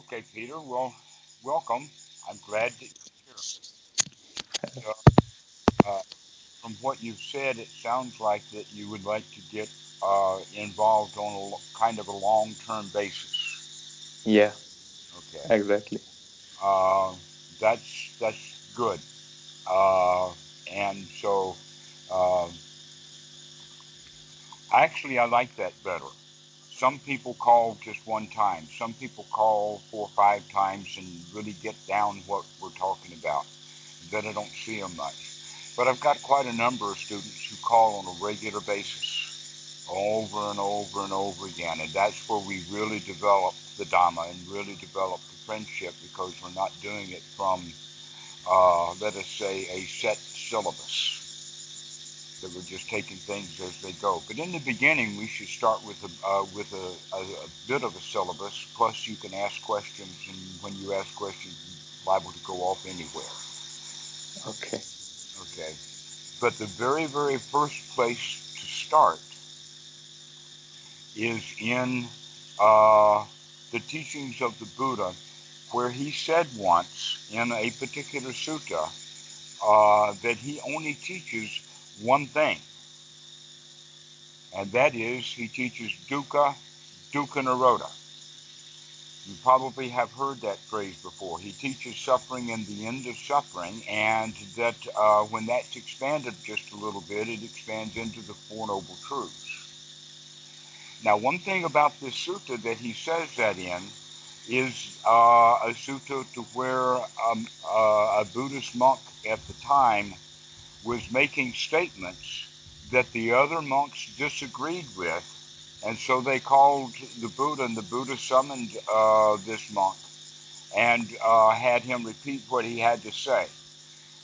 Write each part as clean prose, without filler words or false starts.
Okay, Peter. Well, welcome. I'm glad that you're here. From what you've said, it sounds like that you would like to get involved on kind of a long-term basis. Yeah, Okay. exactly. Uh, that's good. Uh, and so, uh, actually, I like that better. Some people call just one time. Some people call 4 or 5 times and really get down what we're talking about. Then I don't see them much. But I've got quite a number of students who call on a regular basis, over and over and over again. And that's where we really develop the Dhamma and really develop the friendship because we're not doing it from, let us say, a set syllabus, that we're just taking things as they go. But in the beginning, we should start with a bit of a syllabus. Plus, you can ask questions, and when you ask questions, you're liable to go off anywhere. Okay. Okay. But the very, very first place to start is in uh, the teachings of the Buddha, where he said once in a particular sutta that he only teaches one thing, and that is he teaches dukkha, dukkha nirodha. You probably have heard that phrase before. He teaches suffering and the end of suffering, and that when that's expanded just a little bit, it expands into the Four Noble Truths. Now, one thing about this sutta that he says that in is a sutta to where a Buddhist monk at the time was making statements that the other monks disagreed with, and so they called the Buddha, and the Buddha summoned this monk and had him repeat what he had to say.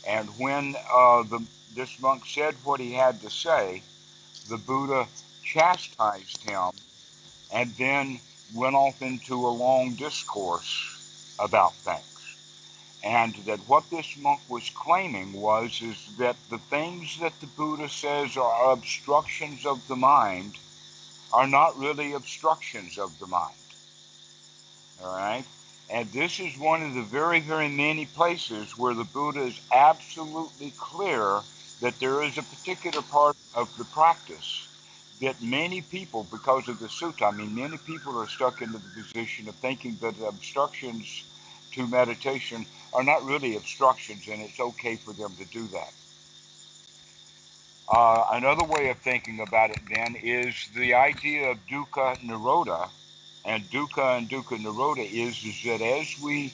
And when this monk said what he had to say, the Buddha chastised him and then went off into a long discourse about things. And that what this monk was claiming was is that the things that the Buddha says are obstructions of the mind are not really obstructions of the mind. All right? And this is one of the very, very many places where the Buddha is absolutely clear that there is a particular part of the practice that many people, because of the sutta, I mean, many people are stuck into the position of thinking that obstructions to meditation are not really obstructions and it's okay for them to do that. Another way of thinking about it then is the idea of dukkha nirodha, and dukkha nirodha is that as we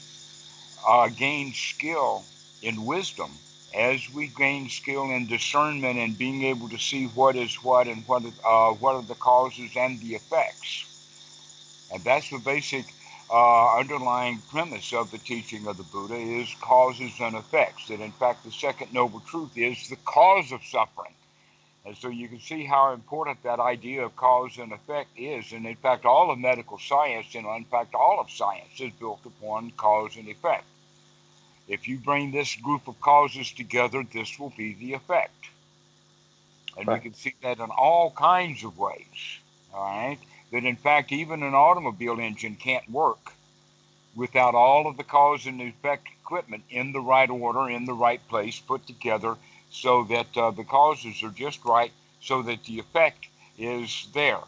gain skill in wisdom, as we gain skill in discernment and being able to see what is what and what are the causes and the effects, and that's the basic underlying premise of the teaching of the Buddha is causes and effects. That in fact the second noble truth is the cause of suffering. And so you can see how important that idea of cause and effect is. And in fact, all of medical science, and in fact, all of science is built upon cause and effect. If you bring this group of causes together, this will be the effect. And we Right. can see that in all kinds of ways. All right. That in fact, even an automobile engine can't work without all of the cause and effect equipment in the right order, in the right place, put together so that the causes are just right, so that the effect is there.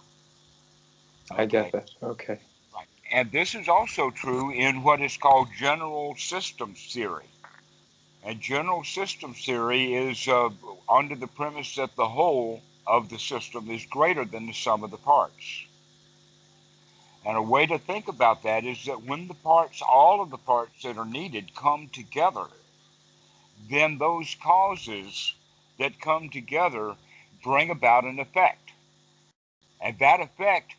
I get Okay, that. Okay. right. And this is also true in what is called general systems theory. And general systems theory is under the premise that the whole of the system is greater than the sum of the parts. And a way to think about that is that when the parts, all of the parts that are needed come together, then those causes that come together bring about an effect. And that effect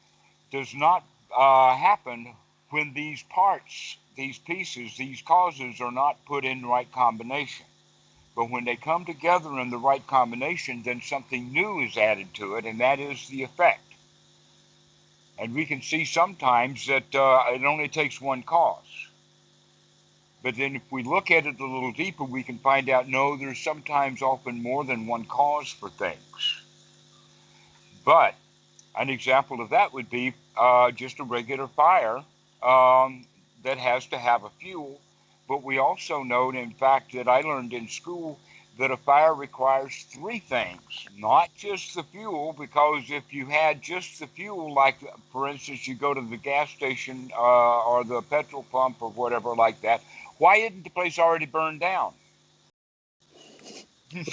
does not happen when these parts, these pieces, these causes are not put in the right combination. But when they come together in the right combination, then something new is added to it, and that is the effect. And we can see sometimes that it only takes one cause. But then if we look at it a little deeper, we can find out no, there's sometimes often more than one cause for things. But an example of that would be just a regular fire. Um, that has to have a fuel. But we also know, in fact, that I learned in school that a fire requires three things, not just the fuel, because if you had just the fuel, like for instance, you go to the gas station or the petrol pump or whatever like that, why isn't the place already burned down?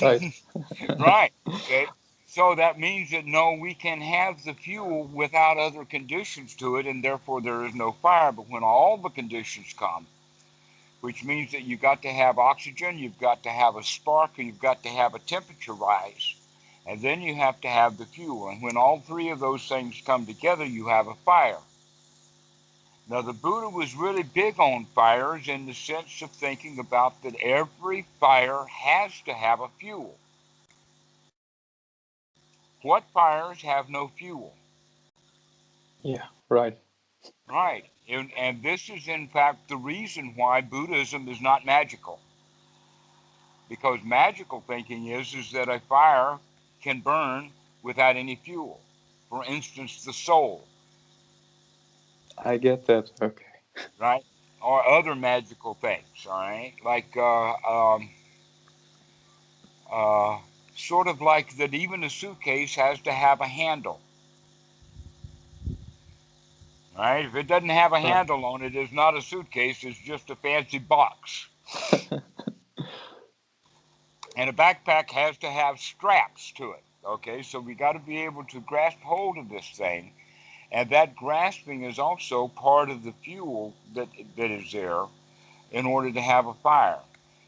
Right. Right. Okay. So that means that no, we can have the fuel without other conditions to it, and therefore there is no fire. But when all the conditions come, which means that you've got to have oxygen, you've got to have a spark, or you've got to have a temperature rise, and then you have to have the fuel. And when all three of those things come together, you have a fire. Now, the Buddha was really big on fires in the sense of thinking about that every fire has to have a fuel. What fires have no fuel? Yeah, right. Right. And this is, in fact, the reason why Buddhism is not magical. Because magical thinking is that a fire can burn without any fuel. For instance, the soul, I get that. Okay. right? Or other magical things, all right? Like, uh, sort of like that even a suitcase has to have a handle, right? If it doesn't have a Right. handle on it, it's not a suitcase, it's just a fancy box. And a backpack has to have straps to it, okay? So we got to be able to grasp hold of this thing. And that grasping is also part of the fuel that is there in order to have a fire.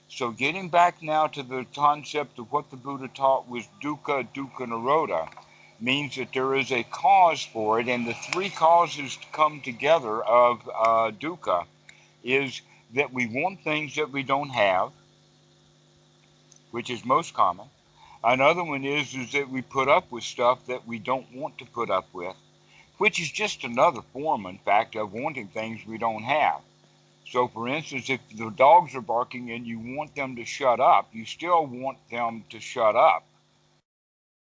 So getting back now to the concept of what the Buddha taught was dukkha, dukkha nirodha, means that there is a cause for it, and the three causes to come together of dukkha is that we want things that we don't have, which is most common. Another one is that we put up with stuff that we don't want to put up with, which is just another form, in fact, of wanting things we don't have. So, for instance, if the dogs are barking and you want them to shut up, you still want them to shut up.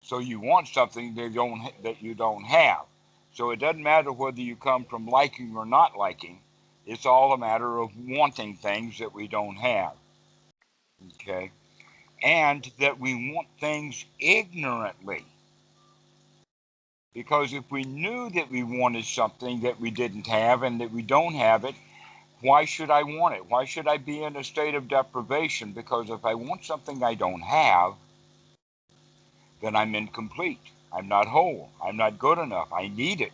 So you want something that you don't have. So it doesn't matter whether you come from liking or not liking. It's all a matter of wanting things that we don't have. Okay, and that we want things ignorantly. Because if we knew that we wanted something that we didn't have and that we don't have it, why should I want it? Why should I be in a state of deprivation? Because if I want something I don't have, then I'm incomplete. I'm not whole. I'm not good enough. I need it.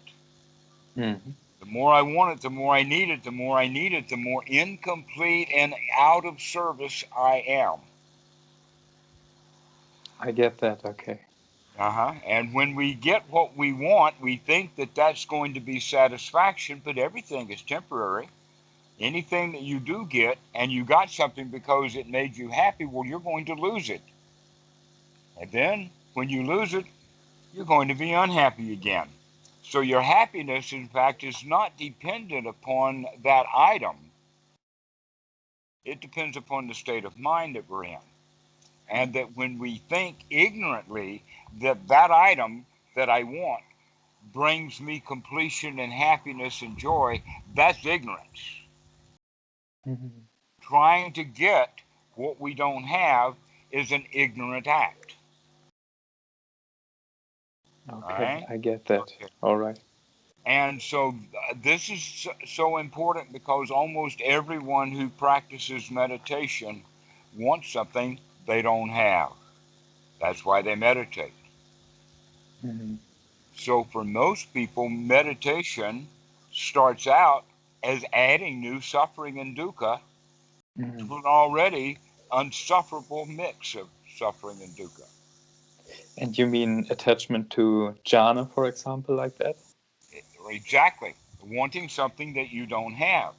Mm-hmm. The more I want it, the more I need it. The more I need it, the more incomplete and out of service I am. I get that. Okay. And when we get what we want, we think that that's going to be satisfaction, but everything is temporary. Anything that you do get, and you got something because it made you happy, well, you're going to lose it. And then when you lose it, you're going to be unhappy again. So your happiness, in fact, is not dependent upon that item. It depends upon the state of mind that we're in. And that when we think ignorantly that that item that I want brings me completion and happiness and joy, that's ignorance. Mm-hmm. Trying to get what we don't have is an ignorant act. All Okay, right? I get that. Okay. All right. And so this is so important because almost everyone who practices meditation wants something they don't have. That's why they meditate. Mm-hmm. So for most people, meditation starts out as adding new suffering and dukkha Mm-hmm. to an already unsufferable mix of suffering and dukkha. And you mean attachment to jhana, for example, like that? Exactly. Wanting something that you don't have.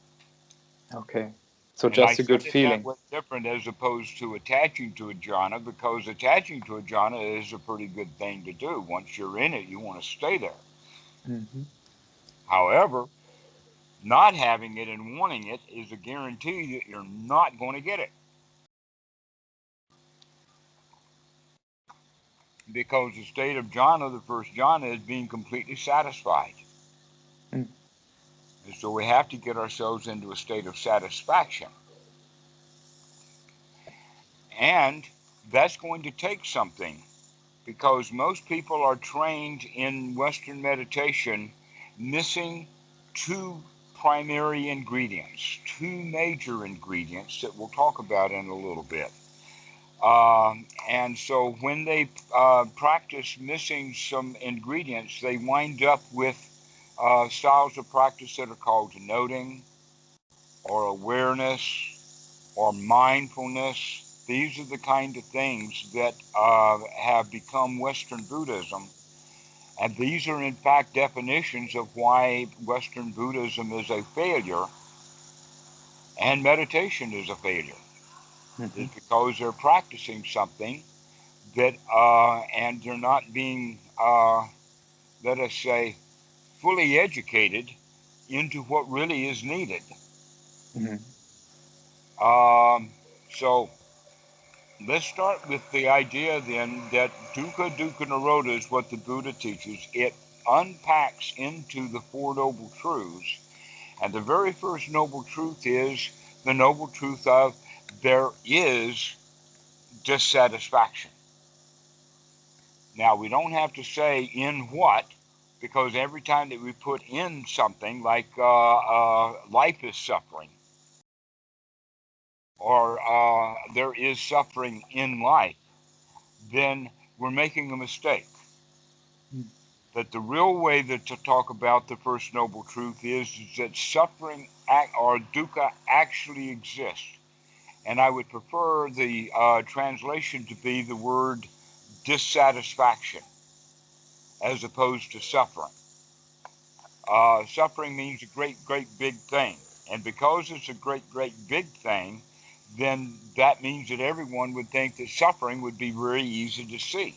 Okay. So And I just a good said it that feeling. way different as opposed to attaching to a jhana, because attaching to a jhana is a pretty good thing to do. Once you're in it, you want to stay there. Mm-hmm. However, not having it and wanting it is a guarantee that you're not going to get it. Because the state of jhana, the first jhana, is being completely satisfied. Mm. So we have to get ourselves into a state of satisfaction. And that's going to take something, because most people are trained in Western meditation missing two primary ingredients, two major ingredients that we'll talk about in a little bit. And so when they practice missing some ingredients, they wind up with styles of practice that are called noting or awareness or mindfulness. These are the kind of things that have become Western Buddhism. And these are, in fact, definitions of why Western Buddhism is a failure and meditation is a failure. Mm-hmm. It's because they're practicing something that, and they're not being, let us say, fully educated into what really is needed. Mm-hmm. So let's start with the idea then that Dukkha, Dukkha Nirodha is what the Buddha teaches. It unpacks into the Four Noble Truths. And the very first noble truth is the noble truth of there is dissatisfaction. Now, we don't have to say in what, because every time that we put in something like life is suffering, or there is suffering in life, then we're making a mistake. That the real way that to talk about the first noble truth is that suffering or dukkha actually exists. And I would prefer the translation to be the word dissatisfaction as opposed to suffering. Suffering means a great, great big thing. And because it's a great, great big thing, then that means that everyone would think that suffering would be very easy to see.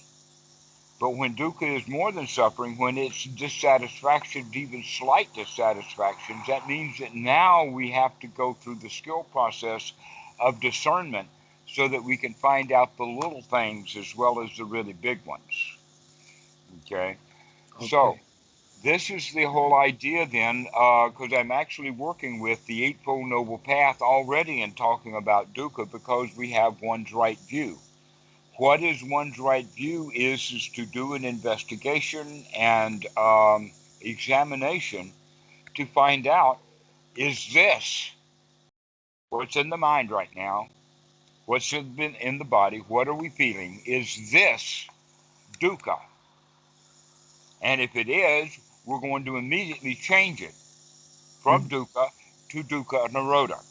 But when dukkha is more than suffering, when it's dissatisfaction, even slight dissatisfactions, that means that now we have to go through the skill process of discernment so that we can find out the little things as well as the really big ones. Okay? So, this is the whole idea then, because I'm actually working with the Eightfold Noble Path already and talking about dukkha because we have one's right view. What is one's right view is to do an investigation and examination to find out, is this what's in the mind right now? What's in the body? What are we feeling? Is this dukkha? And if it is, we're going to immediately change it from dukkha to dukkha nirodha.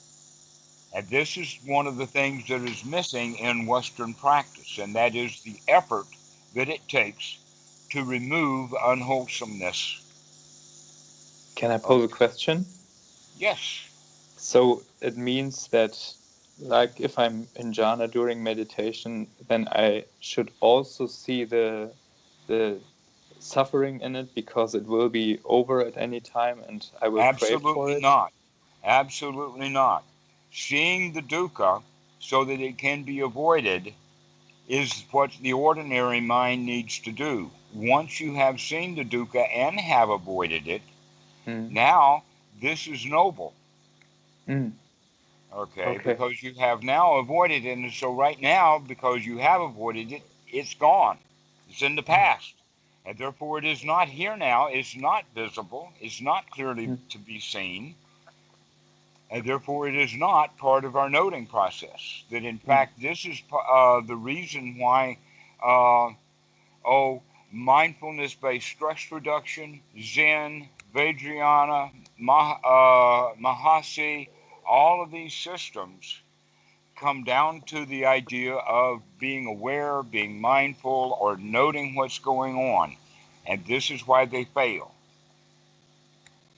And this is one of the things that is missing in Western practice, and that is the effort that it takes to remove unwholesomeness. Can I pose a question? Yes. So it means that, like, if I'm in jhana during meditation, then I should also see the suffering in it because it will be over at any time and I will crave for Absolutely it. not. Absolutely not. Seeing the dukkha so that it can be avoided is what the ordinary mind needs to do. Once you have seen the dukkha and have avoided it, now this is noble. Okay, Okay. because you have now avoided it, and so right now, because you have avoided it, it's gone. It's in the past. And therefore it is not here now, it's not visible, it's not clearly to be seen, and therefore it is not part of our noting process. That in fact, this is the reason why, mindfulness-based stress reduction, Zen, Vajrayana, Mahasi, all of these systems come down to the idea of being aware, being mindful, or noting what's going on. And this is why they fail,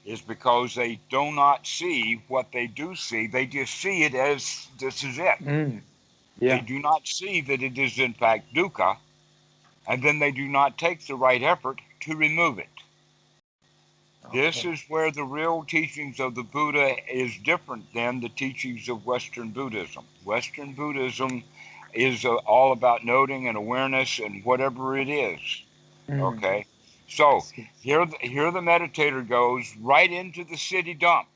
is because they do not see what they do see. They just see it as this is it. They do not see that it is in fact dukkha, and then they do not take the right effort to remove it. This is where the real teachings of the Buddha is different than the teachings of Western Buddhism. Western Buddhism is all about noting and awareness and whatever it is. Okay? So here the meditator goes right into the city dump.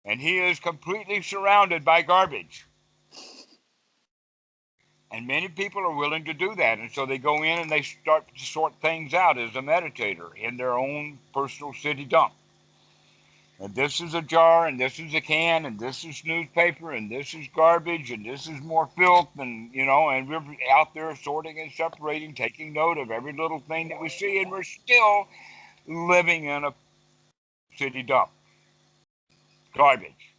And he is completely surrounded by garbage. And many people are willing to do that. And so they go in and they start to sort things out as a meditator in their own personal city dump. And this is a jar, and this is a can, and this is newspaper, and this is garbage, and this is more filth, and and we're out there sorting and separating, taking note of every little thing that we see, and we're still living in a city dump. Garbage.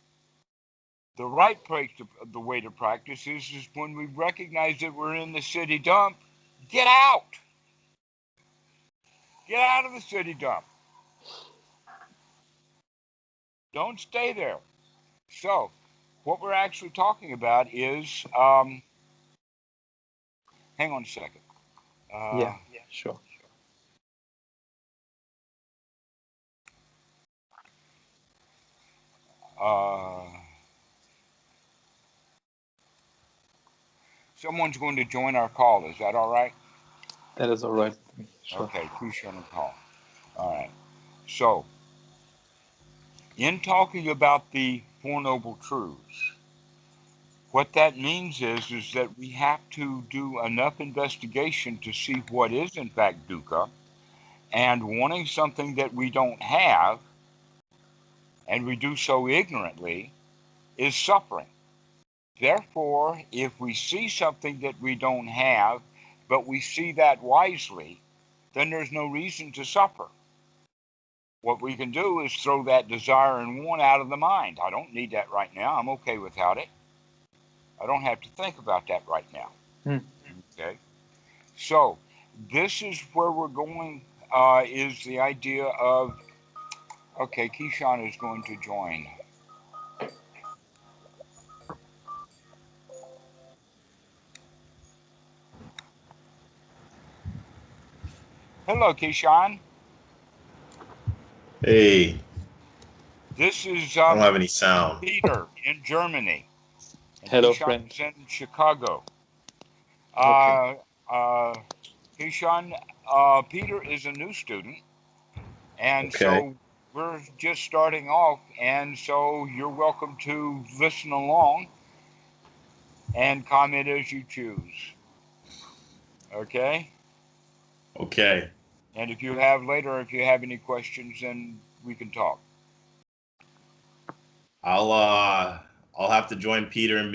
The right place, the way to practice is when we recognize that we're in the city dump, get out. Get out of the city dump. Don't stay there. So, what we're actually talking about is, hang on a second. Yeah, sure. Someone's going to join our call. Is that all right? That is all right with me. Sure. Okay, please join the call. All right. So, in talking about the Four Noble Truths, what that means is that we have to do enough investigation to see what is in fact dukkha, and wanting something that we don't have, and we do so ignorantly, is suffering. Therefore, if we see something that we don't have, but we see that wisely, then there's no reason to suffer. What we can do is throw that desire and want out of the mind. I don't need that right now. I'm okay without it. I don't have to think about that right now. Okay. So this is where we're going, is the idea of, okay, Keyshawn is going to join. Hello, Keyshawn. Hey, This is I don't have any sound. Peter in Germany. And Hello, Keyshawn friend. is in Chicago. Okay. Keyshawn, Peter is a new student. And Okay. so we're just starting off, and so you're welcome to listen along and comment as you choose. Okay? Okay. And if you have any questions, then we can talk. I'll have to join Peter and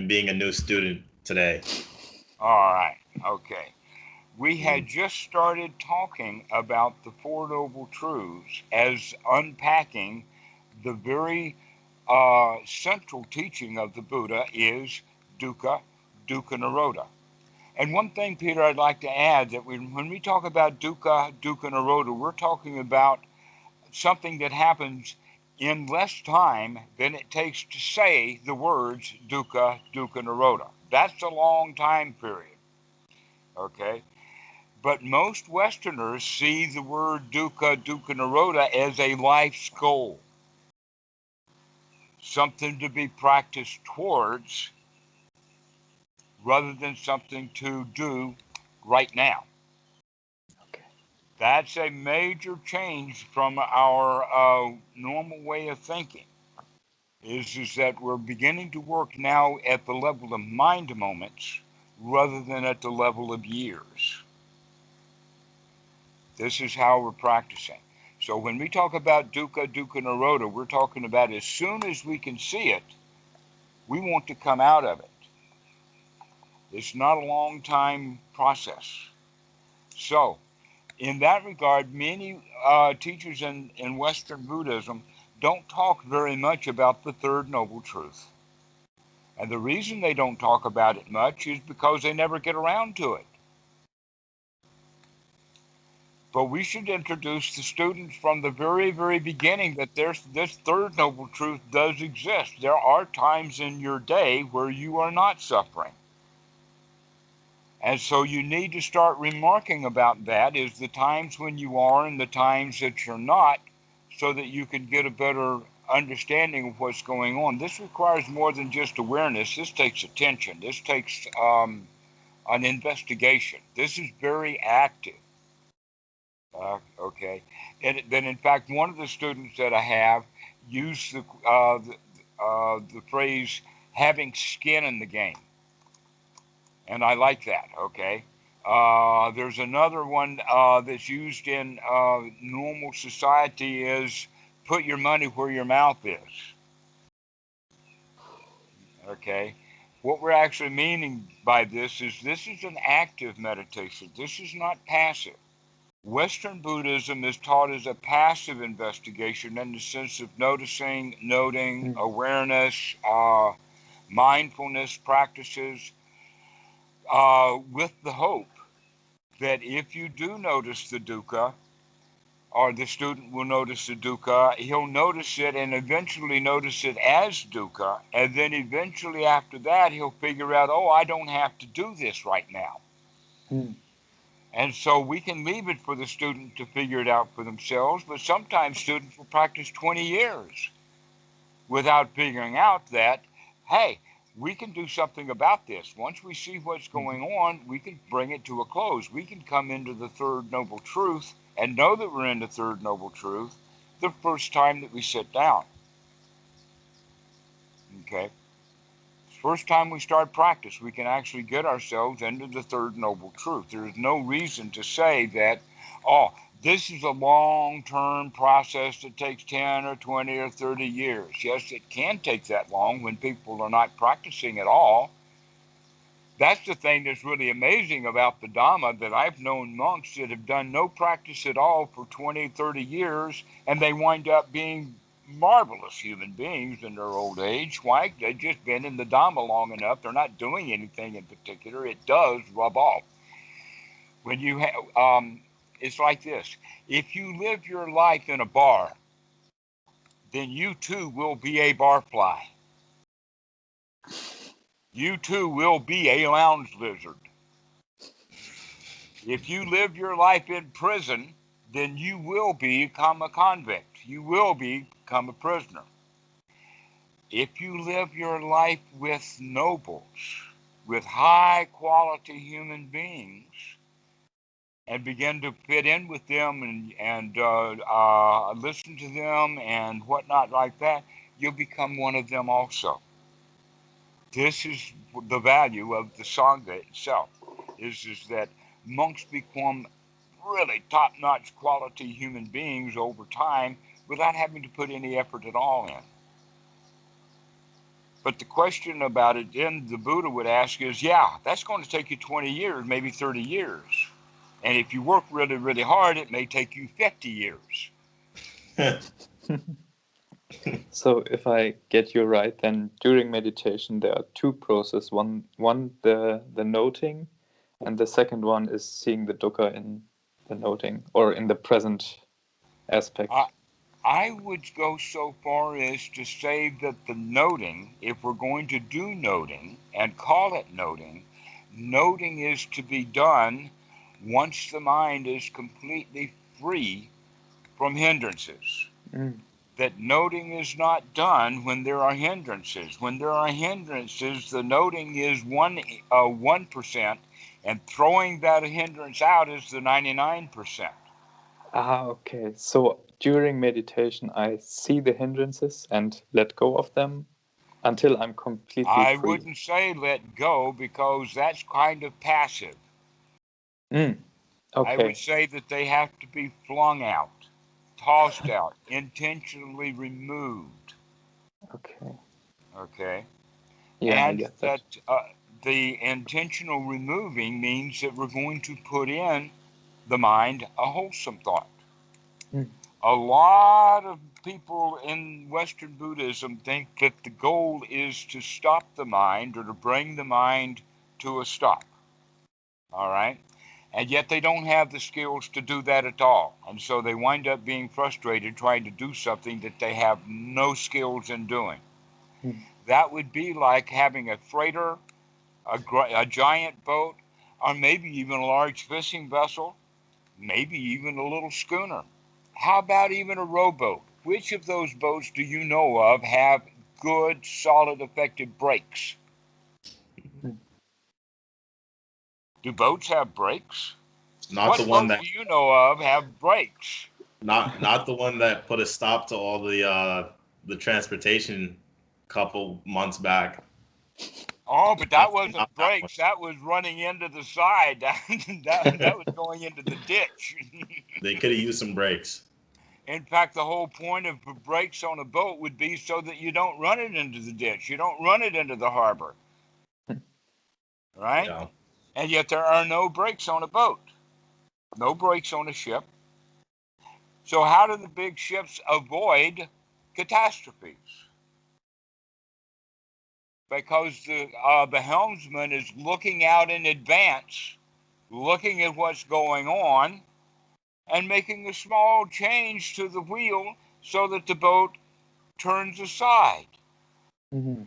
being a new student today. All right. Okay. We had just started talking about the Four Noble Truths as unpacking the very central teaching of the Buddha is dukkha, dukkha nirodha. And one thing, Peter, I'd like to add that when we talk about dukkha, dukkha nirodha, we're talking about something that happens in less time than it takes to say the words dukkha, dukkha nirodha. That's a long time period. Okay? But most Westerners see the word dukkha, dukkha nirodha as a life's goal, something to be practiced towards rather than something to do right now. Okay. That's a major change from our normal way of thinking. Is that we're beginning to work now at the level of mind moments rather than at the level of years. This is how we're practicing. So when we talk about dukkha, dukkha nirodha, we're talking about as soon as we can see it, we want to come out of it. It's not a long time process. So in that regard, many teachers in Western Buddhism don't talk very much about the Third Noble Truth. And the reason they don't talk about it much is because they never get around to it. But we should introduce the students from the very, very beginning that this Third Noble Truth does exist. There are times in your day where you are not suffering. And so you need to start remarking about that is the times when you are and the times that you're not, so that you can get a better understanding of what's going on. This requires more than just awareness. This takes attention. This takes an investigation. This is very active. Okay. And then, in fact, one of the students that I have used the phrase having skin in the game. And I like that, okay? There's another one that's used in normal society is put your money where your mouth is, okay? What we're actually meaning by this is an active meditation. This is not passive. Western Buddhism is taught as a passive investigation in the sense of noticing, noting, awareness, mindfulness practices, with the hope that if you do notice the dukkha, or the student will notice the dukkha, he'll notice it and eventually notice it as dukkha, and then eventually after that he'll figure out, oh, I don't have to do this right now. And so we can leave it for the student to figure it out for themselves, but sometimes students will practice 20 years without figuring out that, hey, we can do something about this. Once we see what's going on, we can bring it to a close. We can come into the third noble truth and know that we're in the third noble truth the first time that we sit down. Okay? First time we start practice, we can actually get ourselves into the third noble truth. There is no reason to say that, oh, this is a long-term process that takes 10 or 20 or 30 years. Yes, it can take that long when people are not practicing at all. That's the thing that's really amazing about the Dhamma, that I've known monks that have done no practice at all for 20, 30 years, and they wind up being marvelous human beings in their old age. Why? They've just been in the Dhamma long enough. They're not doing anything in particular. It does rub off. When you it's like this. If you live your life in a bar, then you too will be a barfly. You too will be a lounge lizard. If you live your life in prison, then you will become a convict. You will become a prisoner. If you live your life with nobles, with high quality human beings, and begin to fit in with them and listen to them and whatnot like that, you'll become one of them also. This is the value of the Sangha itself, is that monks become really top-notch quality human beings over time without having to put any effort at all in. But the question about it then the Buddha would ask is, yeah, that's going to take you 20 years, maybe 30 years. And if you work really, really hard, it may take you 50 years. So if I get you right, then during meditation there are two processes. One the noting, and the second one is seeing the dukkha in the noting or in the present aspect. I would go so far as to say that the noting, if we're going to do noting and call it noting, noting is to be done once the mind is completely free from hindrances. That noting is not done when there are hindrances. When there are hindrances, the noting is 1%, and throwing that hindrance out is the 99%. Okay. So during meditation, I see the hindrances and let go of them until I'm completely I free. wouldn't say let go, because that's kind of passive. Okay. I would say that they have to be flung out, tossed out, intentionally removed. Okay. Yeah, I And get that the intentional removing means that we're going to put in the mind a wholesome thought. A lot of people in Western Buddhism think that the goal is to stop the mind or to bring the mind to a stop. All right? And yet they don't have the skills to do that at all. And so they wind up being frustrated trying to do something that they have no skills in doing. That would be like having a freighter, a giant boat, or maybe even a large fishing vessel, maybe even a little schooner. How about even a rowboat? Which of those boats do you know of have good, solid, effective brakes? Do boats have brakes? Not the What one boat that do you know of have brakes? not the one that put a stop to all the transportation couple months back. Oh, but that Definitely wasn't not that one. brakes. That was running into the side. That was going into the ditch. They could have used some brakes. In fact, the whole point of brakes on a boat would be so that you don't run it into the ditch. You don't run it into the harbor, right? Yeah. And yet there are no brakes on a boat, no brakes on a ship. So how do the big ships avoid catastrophes? Because the helmsman is looking out in advance, looking at what's going on, and making a small change to the wheel so that the boat turns aside. Mm-hmm.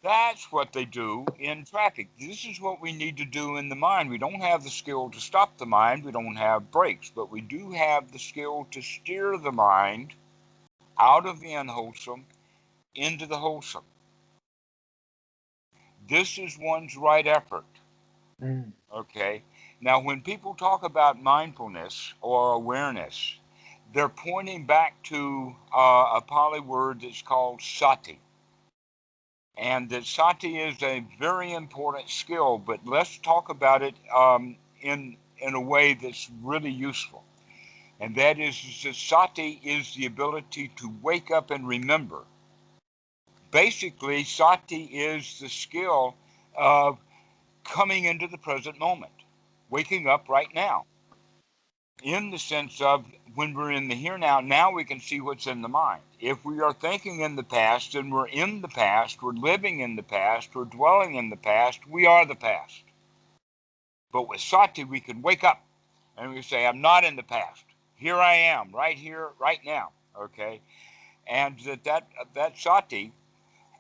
That's what they do in traffic. This is what we need to do in the mind. We don't have the skill to stop the mind. We don't have brakes, but we do have the skill to steer the mind out of the unwholesome into the wholesome. This is one's right effort. Mm-hmm. Okay. Now, when people talk about mindfulness or awareness, they're pointing back to a Pali word that's called Sati. And that Sati is a very important skill, but let's talk about it in a way that's really useful. And that is that Sati is the ability to wake up and remember. Basically, Sati is the skill of coming into the present moment, waking up right now. In the sense of when we're in the here now, now we can see what's in the mind. If we are thinking in the past and we're in the past, we're living in the past, we're dwelling in the past, we are the past. But with Sati, we can wake up and we say, I'm not in the past. Here I am, right here, right now. Okay? And that Sati,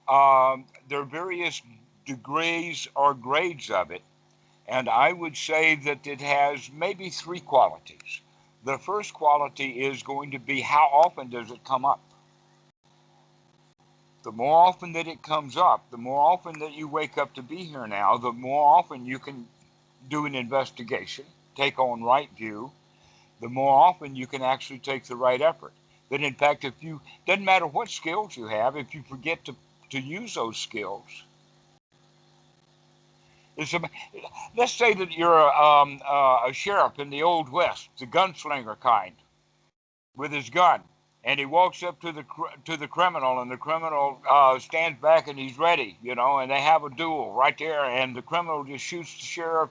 there are various degrees or grades of it. And I would say that it has maybe three qualities. The first quality is going to be how often does it come up? The more often that it comes up, the more often that you wake up to be here now, the more often you can do an investigation, take on right view, the more often you can actually take the right effort. That in fact, if you, doesn't matter what skills you have, if you forget to use those skills, it's a, let's say that you're a sheriff in the Old West, the gunslinger kind, with his gun, and he walks up to the criminal, and the criminal stands back and he's ready, you know, and they have a duel right there, and the criminal just shoots the sheriff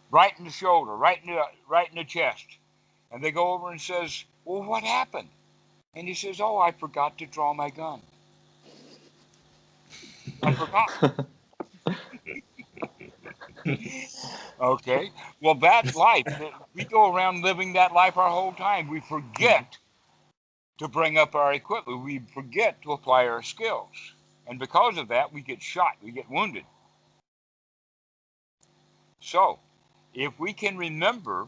right in the shoulder, right in the chest, and they go over and says, "Well, what happened?" And he says, "Oh, I forgot to draw my gun. I forgot." Okay. Well, that's life. We go around living that life our whole time. We forget to bring up our equipment. We forget to apply our skills. And because of that, we get shot, we get wounded. So, if we can remember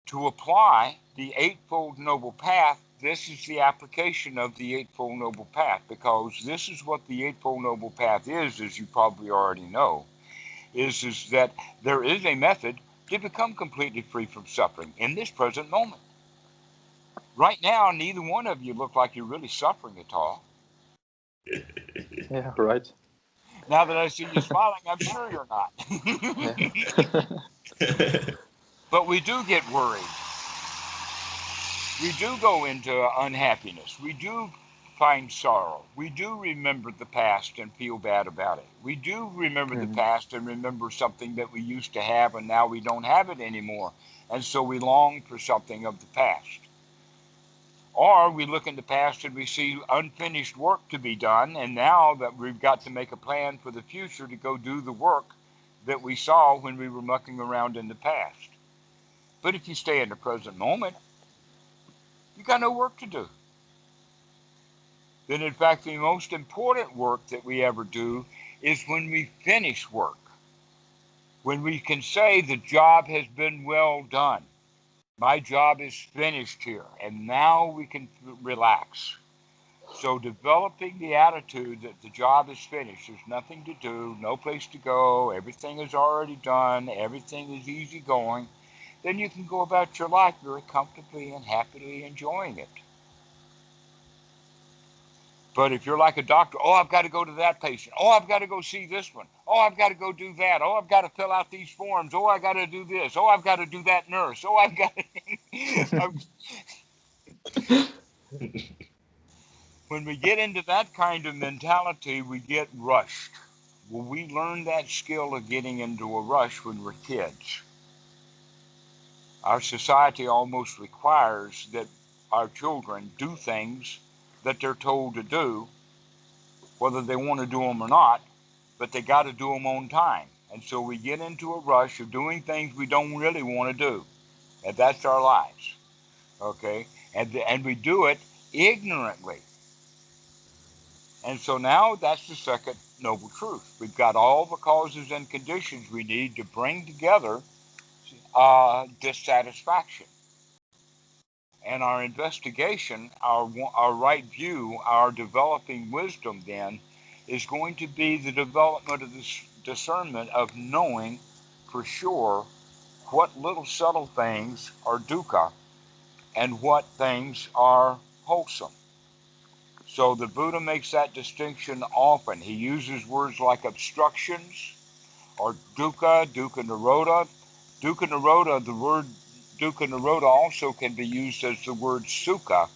to apply the Eightfold Noble Path, this is the application of the Eightfold Noble Path, because this is what the Eightfold Noble Path is, as you probably already know, is that there is a method to become completely free from suffering in this present moment. Right now, neither one of you look like you're really suffering at all. Yeah, right. Now that I see you smiling, I'm sure you're not. But we do get worried. We do go into unhappiness. We do find sorrow. We do remember the past and feel bad about it. We do remember the Mhm. past and remember something that we used to have and now we don't have it anymore. And so we long for something of the past. Or we look in the past and we see unfinished work to be done, and now that we've got to make a plan for the future to go do the work that we saw when we were mucking around in the past. But if you stay in the present moment, you got no work to do. Then in fact, the most important work that we ever do is when we finish work. When we can say the job has been well done. My job is finished here, and now we can relax. So developing the attitude that the job is finished, there's nothing to do, no place to go, everything is already done, everything is easy going, then you can go about your life very comfortably and happily enjoying it. But if you're like a doctor, oh, I've got to go to that patient. Oh, I've got to go see this one. Oh, I've got to go do that. Oh, I've got to fill out these forms. Oh, I've got to do this. Oh, I've got to do that nurse. Oh, I've got to... When we get into that kind of mentality, we get rushed. Well, we learn that skill of getting into a rush when we're kids. Our society almost requires that our children do things that they're told to do, whether they want to do them or not, but they got to do them on time. And so we get into a rush of doing things we don't really want to do. And that's our lives. Okay? And we do it ignorantly. And so now that's the second noble truth. We've got all the causes and conditions we need to bring together dissatisfaction. And our investigation, our right view, our developing wisdom then is going to be the development of this discernment of knowing for sure what little subtle things are dukkha and what things are wholesome. So the Buddha makes that distinction often. He uses words like obstructions or dukkha, dukkha nirodha. Dukkha nirodha, the word dukkha nirodha also can be used as the word sukha.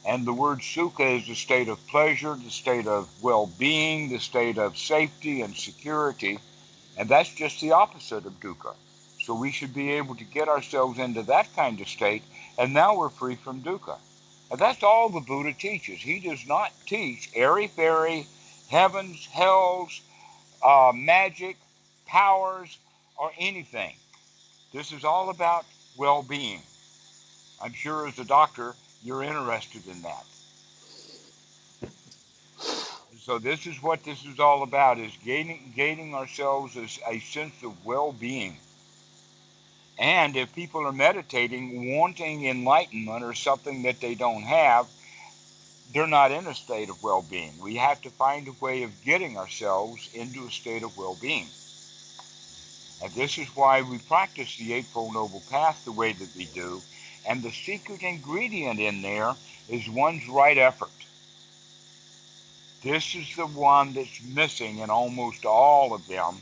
And the word sukha is the state of pleasure, the state of well-being, the state of safety and security. And that's just the opposite of dukkha. So we should be able to get ourselves into that kind of state, and now we're free from dukkha. And that's all the Buddha teaches. He does not teach airy-fairy, heavens, hells, magic, powers, or anything. This is all about well-being. I'm sure as a doctor, you're interested in that. So this is what this is all about, is gaining ourselves a sense of well-being. And if people are meditating, wanting enlightenment or something that they don't have, they're not in a state of well-being. We have to find a way of getting ourselves into a state of well-being. And this is why we practice the Eightfold Noble Path the way that we do. And the secret ingredient in there is one's right effort. This is the one that's missing in almost all of them.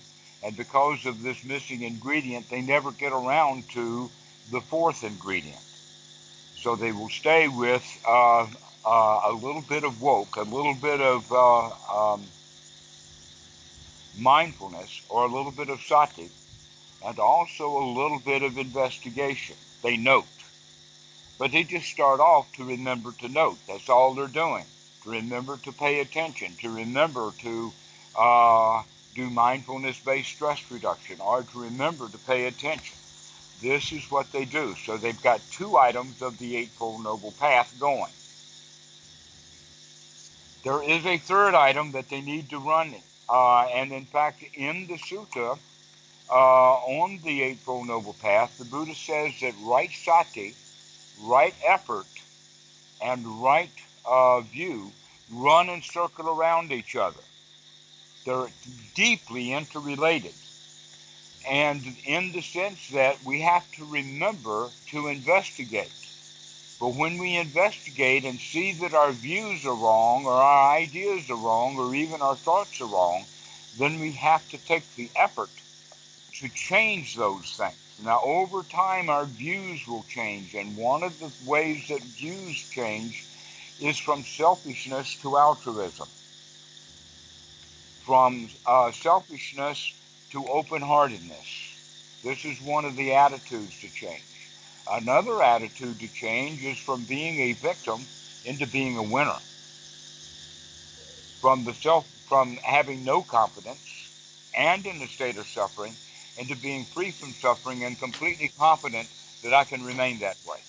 And because of this missing ingredient, they never get around to the fourth ingredient. So they will stay with a little bit of woke, a little bit of mindfulness, or a little bit of sati, and also a little bit of investigation. They note. But they just start off to remember to note. That's all they're doing. To remember to pay attention, to remember to do mindfulness-based stress reduction, or to remember to pay attention. This is what they do. So they've got two items of the Eightfold Noble Path going. There is a third item that they need to run. And in fact, in the sutta on the Eightfold Noble Path, the Buddha says that right sati, right effort, and right view run and circle around each other. They're deeply interrelated. And in the sense that we have to remember to investigate. But when we investigate and see that our views are wrong, or our ideas are wrong, or even our thoughts are wrong, then we have to take the effort to change those things. Now, over time, our views will change, and one of the ways that views change is from selfishness to altruism, from selfishness to open-heartedness. This is one of the attitudes to change. Another attitude to change is from being a victim into being a winner. From having no confidence and in a state of suffering into being free from suffering and completely confident that I can remain that way.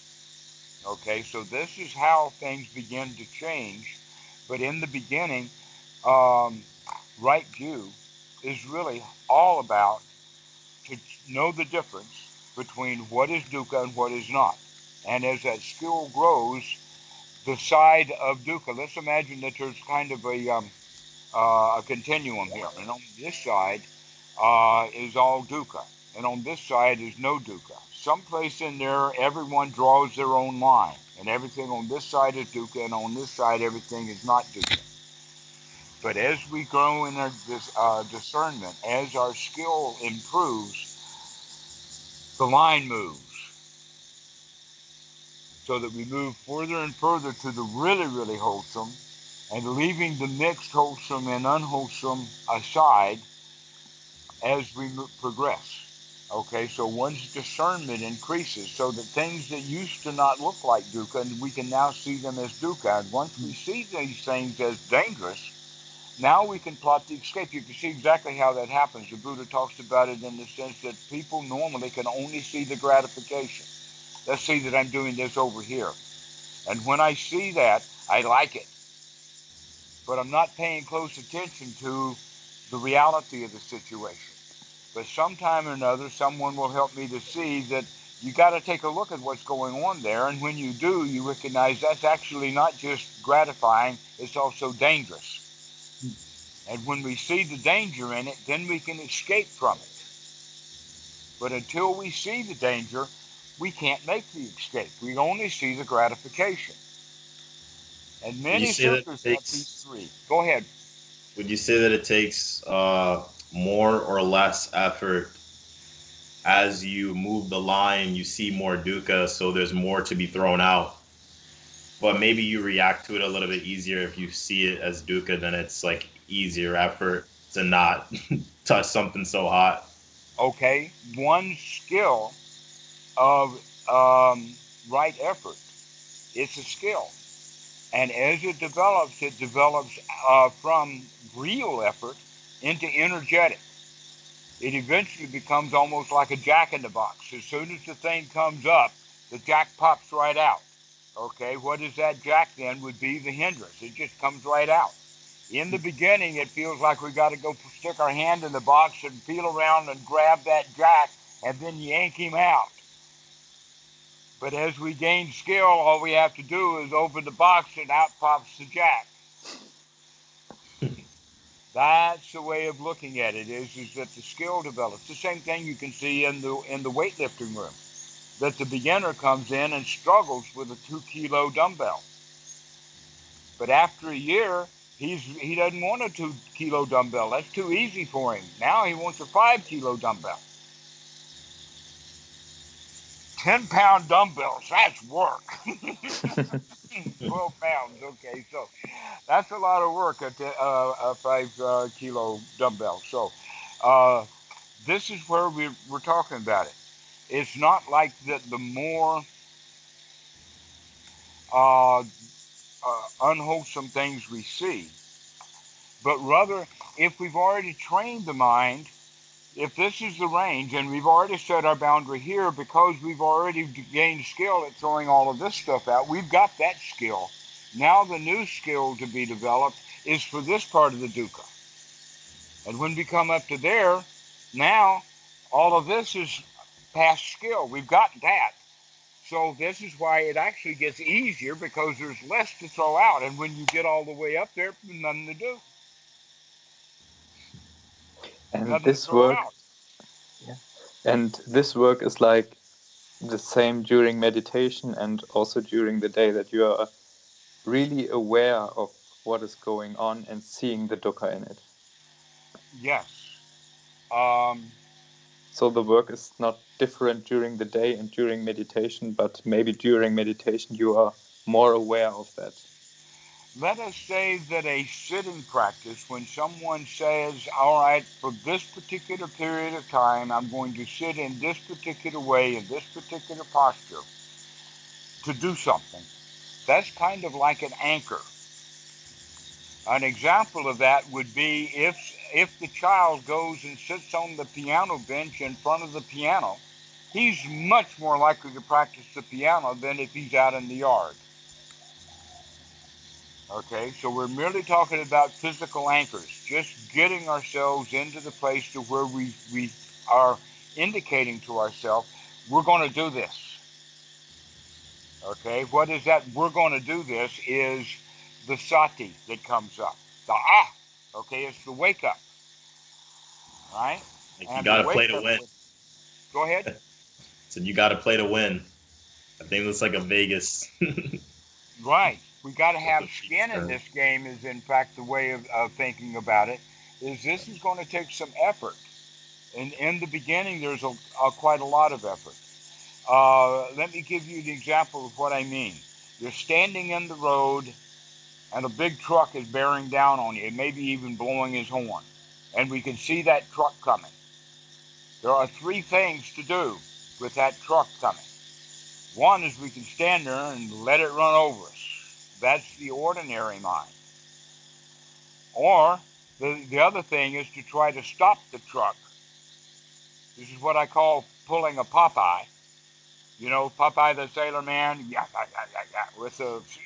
Okay, so this is how things begin to change. But in the beginning, right view is really all about to know the difference between what is dukkha and what is not. And as that skill grows, the side of dukkha. Let's imagine that there's kind of a continuum here, and on this side is all dukkha, and on this side is no dukkha. Someplace in there, everyone draws their own line, and everything on this side is dukkha, and on this side, everything is not dukkha. But as we grow in our discernment, as our skill improves, the line moves, so that we move further and further to the really, really wholesome, and leaving the mixed wholesome and unwholesome aside as we progress. Okay, so one's discernment increases so that things that used to not look like dukkha, and we can now see them as dukkha. And once we see these things as dangerous, now we can plot the escape. You can see exactly how that happens. The Buddha talks about it in the sense that people normally can only see the gratification. Let's see that I'm doing this over here. And when I see that, I like it. But I'm not paying close attention to the reality of the situation. But sometime or another, someone will help me to see that you got to take a look at what's going on there. And when you do, you recognize that's actually not just gratifying, it's also dangerous. And when we see the danger in it, then we can escape from it. But until we see the danger, we can't make the escape. We only see the gratification. And Would you many say that sutras it have these takes? three. Go ahead. Would you say that it takes more or less effort as you move the line? You see more dukkha, so there's more to be thrown out. But maybe you react to it a little bit easier if you see it as dukkha. Then it's like easier effort to not touch something so hot. Okay, one skill of right effort. It's a skill. And as it develops from real effort into energetic. It eventually becomes almost like a jack in the box. As soon as the thing comes up, the jack pops right out. Okay, what is that jack then would be the hindrance. It just comes right out. In the beginning, it feels like we got to go stick our hand in the box and feel around and grab that jack and then yank him out. But as we gain skill, all we have to do is open the box and out pops the jack. That's the way of looking at it is that the skill develops. The same thing you can see in the weightlifting room. That the beginner comes in and struggles with a 2-kilo dumbbell. But after a year, he doesn't want a 2-kilo dumbbell. That's too easy for him. Now he wants a 5-kilo dumbbell. 10-pound dumbbells, that's work. 12 pounds, okay, so that's a lot of work at a 5-kilo dumbbell. So this is where we're talking about it. It's not like that the more unwholesome things we see, but rather if we've already trained the mind, if this is the range and we've already set our boundary here because we've already gained skill at throwing all of this stuff out, we've got that skill. Now the new skill to be developed is for this part of the dukkha. And when we come up to there, now all of this is past skill. We've got that. So this is why it actually gets easier because there's less to throw out. And when you get all the way up there, nothing to do. And Nothing to this throw work, out. yeah. And this work is like the same during meditation and also during the day, that you are really aware of what is going on and seeing the dukkha in it. Yes. So the work is not different during the day and during meditation, but maybe during meditation you are more aware of that. Let us say that a sitting practice, when someone says, all right, for this particular period of time, I'm going to sit in this particular way, in this particular posture, to do something. That's kind of like an anchor. An example of that would be if the child goes and sits on the piano bench in front of the piano, he's much more likely to practice the piano than if he's out in the yard. Okay, so we're merely talking about physical anchors, just getting ourselves into the place to where we are indicating to ourselves, we're going to do this. Okay, what is that? We're going to do this is the sati that comes up. The okay, it's the wake up, right? Like you And the got to play wake to up, win. go ahead. So you got to play to win. I think it's like a Vegas. Right. We got to That's have a Vegas skin in term. this game is in fact the way of thinking about it is this is going to take some effort. And in the beginning, there's quite a lot of effort. Let me give you an example of what I mean. You're standing in the road and a big truck is bearing down on you, maybe even blowing his horn. And we can see that truck coming. There are three things to do with that truck coming. One is we can stand there and let it run over us. That's the ordinary mind. Or the other thing is to try to stop the truck. This is what I call pulling a Popeye. You know, Popeye the Sailor Man, with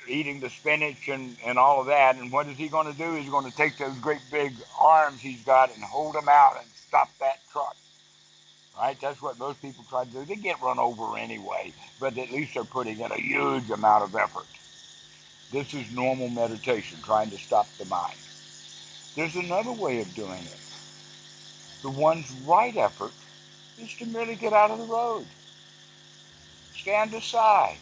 eating the spinach and all of that. And what is he going to do? He's going to take those great big arms he's got and hold them out and stop that truck. Right? That's what most people try to do. They get run over anyway, but at least they're putting in a huge amount of effort. This is normal meditation, trying to stop the mind. There's another way of doing it. The one's right effort is to merely get out of the road. Stand aside.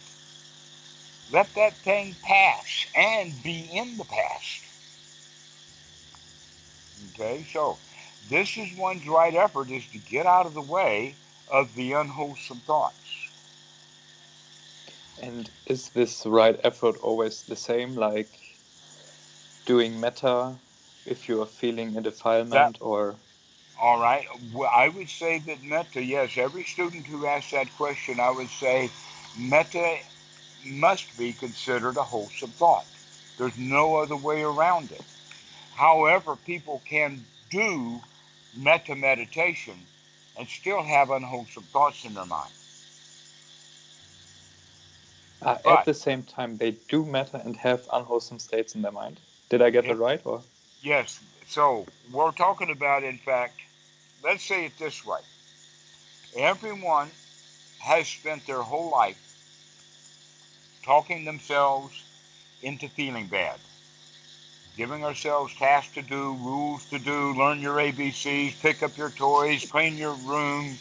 Let that thing pass and be in the past. Okay, so this is one's right effort is to get out of the way of the unwholesome thoughts. And is this right effort always the same, like doing metta if you are feeling a That defilement, or? all right? Well, I would say that metta, yes, every student who asks that question, I would say metta must be considered a wholesome thought. There's no other way around it. However, people can do metta meditation and still have unwholesome thoughts in their mind. At But the same time, they do metta and have unwholesome states in their mind. Did I get that it, right, or? yes, so we're talking about, in fact, let's say it this way. Everyone has spent their whole life talking themselves into feeling bad, giving ourselves tasks to do, rules to do, learn your ABCs, pick up your toys, clean your room,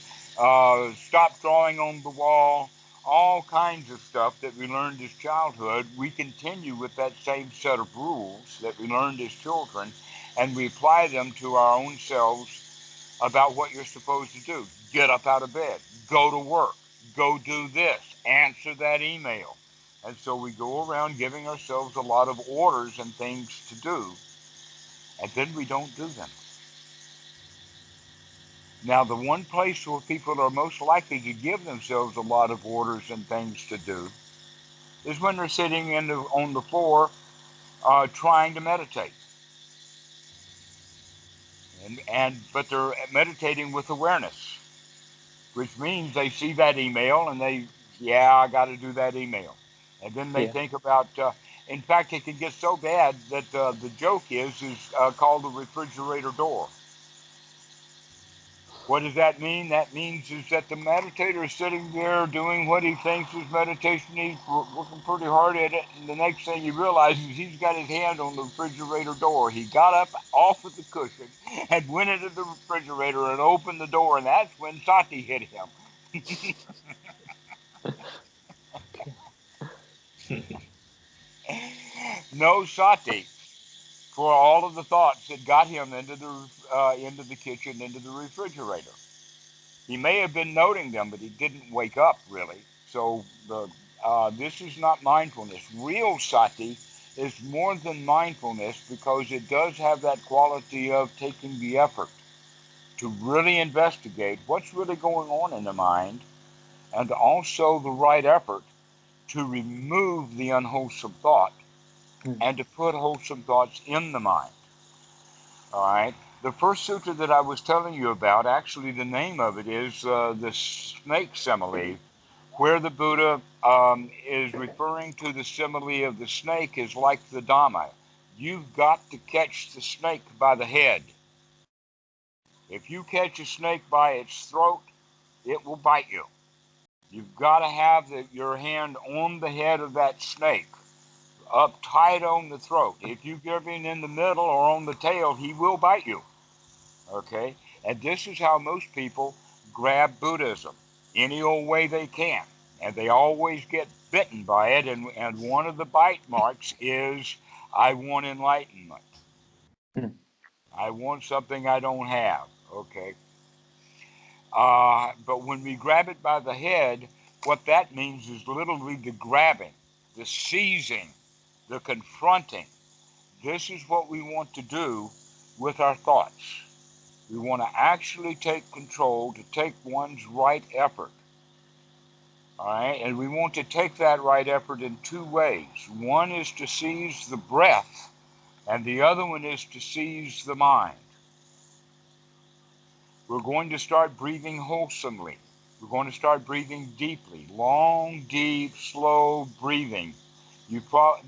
stop drawing on the wall, all kinds of stuff that we learned as childhood. We continue with that same set of rules that we learned as children, and we apply them to our own selves about what you're supposed to do. Get up out of bed, go to work, go do this, answer that email. And so we go around giving ourselves a lot of orders and things to do, and then we don't do them. Now, the one place where people are most likely to give themselves a lot of orders and things to do is when they're sitting on the floor trying to meditate. But they're meditating with awareness, which means they see that email and yeah, I got to do that email. And then they Yeah. think about, in fact, it can get so bad that the joke is called the refrigerator door. What does that mean? That means is that the meditator is sitting there doing what he thinks is meditation. He's working pretty hard at it, and the next thing he realizes, he's got his hand on the refrigerator door. He got up off of the cushion and went into the refrigerator and opened the door, and that's when Sati hit him. Okay. No Sati for all of the thoughts that got him into the kitchen, into the refrigerator. He may have been noting them, but he didn't wake up really. So this is not mindfulness. Real sati is more than mindfulness because it does have that quality of taking the effort to really investigate what's really going on in the mind, and also the right effort to remove the unwholesome thought and to put wholesome thoughts in the mind. All right. The first sutra that I was telling you about, actually, the name of it is the snake simile, where the Buddha is referring to the simile of the snake is like the Dhamma. You've got to catch the snake by the head. If you catch a snake by its throat, it will bite you. You've got to have your hand on the head of that snake, up tight on the throat. If you give him in the middle or on the tail, he will bite you. Okay? And this is how most people grab Buddhism, any old way they can. And they always get bitten by it. And one of the bite marks is, I want enlightenment. Mm. I want something I don't have. Okay? But when we grab it by the head, what that means is literally the grabbing, the seizing, the confronting. This is what we want to do with our thoughts. We want to actually take control, to take one's right effort. All right? And we want to take that right effort in two ways. One is to seize the breath, and the other one is to seize the mind. We're going to start breathing wholesomely. We're going to start breathing deeply, long, deep, slow breathing.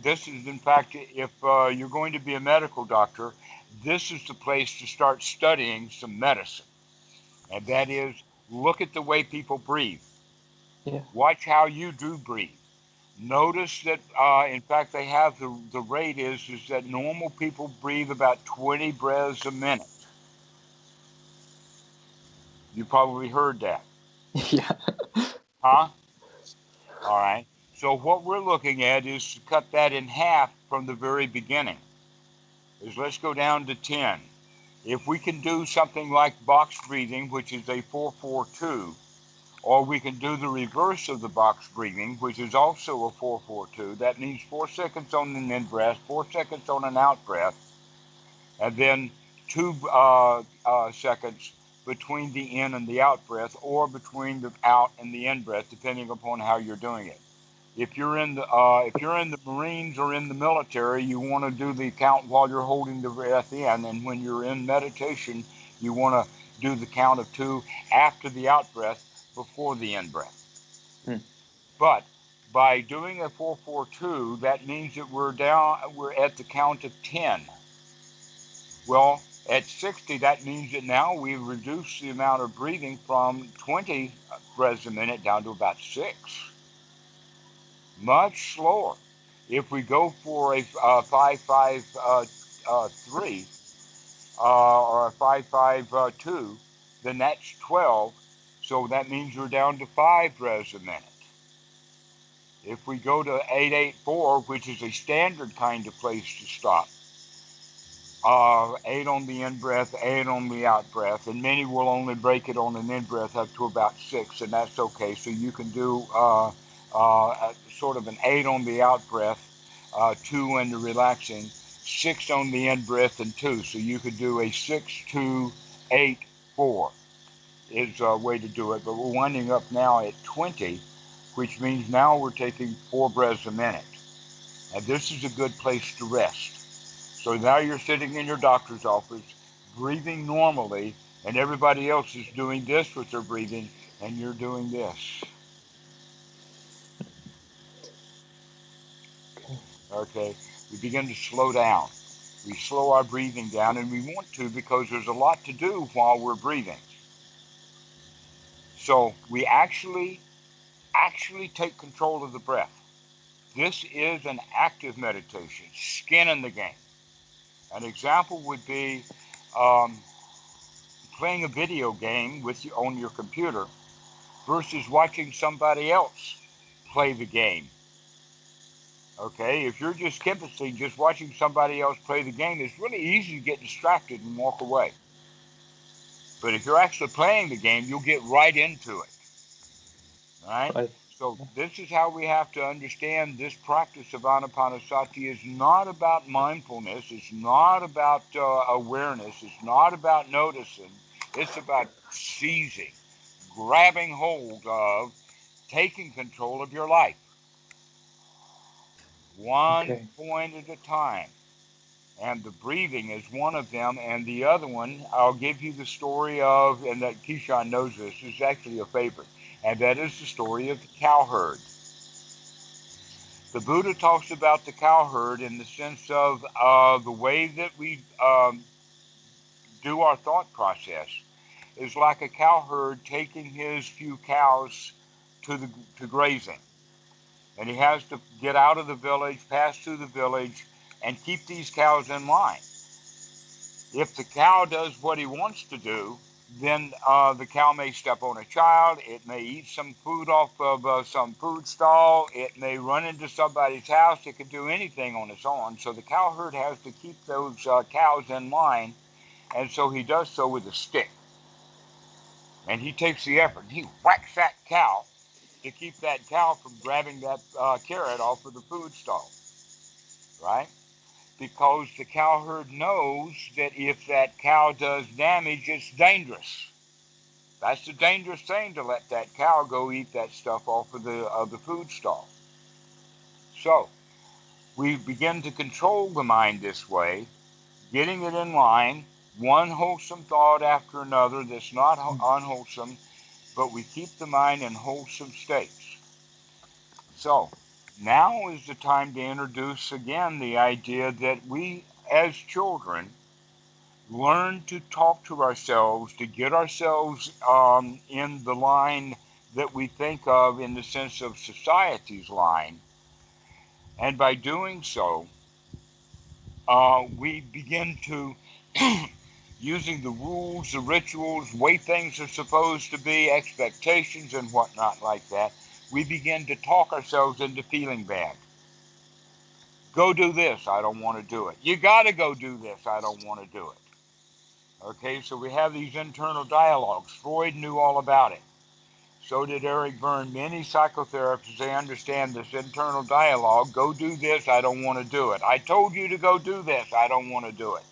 This is, in fact, if you're going to be a medical doctor, this is the place to start studying some medicine. And that is, look at the way people breathe. Yeah. Watch how you do breathe. Notice that, in fact, they have the rate is that normal people breathe about 20 breaths a minute. You probably heard that. Yeah. Huh? All right. So what we're looking at is to cut that in half from the very beginning. Let's go down to 10. If we can do something like box breathing, which is a 4-4-2, or we can do the reverse of the box breathing, which is also a 4-4-2. That means 4 seconds on an in breath, 4 seconds on an out breath, and then 2 seconds between the in and the out breath, or between the out and the in breath, depending upon how you're doing it. If you're in the Marines or in the military, you want to do the count while you're holding the breath in, and when you're in meditation, you want to do the count of 2 after the out breath, before the in breath. Mm. But by doing a 4-4-2, that means that we're at the count of 10. Well, at 60, that means that now we've reduced the amount of breathing from 20 breaths a minute down to about 6. Much slower. If we go for a 5-5-3 or a 5-5-2, then that's 12. So that means we're down to 5 breaths a minute. If we go to 8-8-4, which is a standard kind of place to stop, 8 on the in breath, 8 on the out breath, and many will only break it on an in breath up to about 6, and that's okay. So you can do sort of an 8 on the out breath, 2 in the relaxing, 6 on the in breath, and 2. So you could do a 6-2-8-4 is a way to do it. But we're winding up now at 20, which means now we're taking 4 breaths a minute. And this is a good place to rest. So now you're sitting in your doctor's office, breathing normally, and everybody else is doing this with their breathing, and you're doing this. Okay? We begin to slow down. We slow our breathing down, and we want to because there's a lot to do while we're breathing. So we actually take control of the breath. This is an active meditation, skin in the game. An example would be playing a video game on your computer versus watching somebody else play the game. Okay, if you're just kibbutzing, just watching somebody else play the game, it's really easy to get distracted and walk away. But if you're actually playing the game, you'll get right into it. All right? Right. So this is how we have to understand this practice of Anapanasati is not about mindfulness. It's not about awareness. It's not about noticing. It's about seizing, grabbing hold of, taking control of your life. One Okay. point at a time. And the breathing is one of them. And the other one, I'll give you the story of, and that Keyshawn knows this, is actually a favorite. And that is the story of the cowherd. The Buddha talks about the cowherd in the sense of the way that we do our thought process is like a cowherd taking his few cows to grazing. And he has to get out of the village, pass through the village, and keep these cows in line. If the cow does what he wants to do, then the cow may step on a child. It may eat some food off of some food stall. It may run into somebody's house. It could do anything on its own. So the cowherd has to keep those cows in line, and so he does so with a stick. And he takes the effort. He whacks that cow to keep that cow from grabbing that carrot off of the food stall, right? Because the cowherd knows that if that cow does damage, it's dangerous. That's a dangerous thing, to let that cow go eat that stuff off of the food stall. So we begin to control the mind this way, getting it in line, one wholesome thought after another that's not unwholesome, but we keep the mind in wholesome states. So now is the time to introduce again the idea that we as children learn to talk to ourselves, to get ourselves in the line that we think of in the sense of society's line. And by doing so, we begin to, using the rules, the rituals, way things are supposed to be, expectations and whatnot like that, we begin to talk ourselves into feeling bad. Go do this, I don't want to do it. You got to go do this, I don't want to do it. Okay, so we have these internal dialogues. Freud knew all about it. So did Eric Berne. Many psychotherapists, they understand this internal dialogue. Go do this, I don't want to do it. I told you to go do this, I don't want to do it.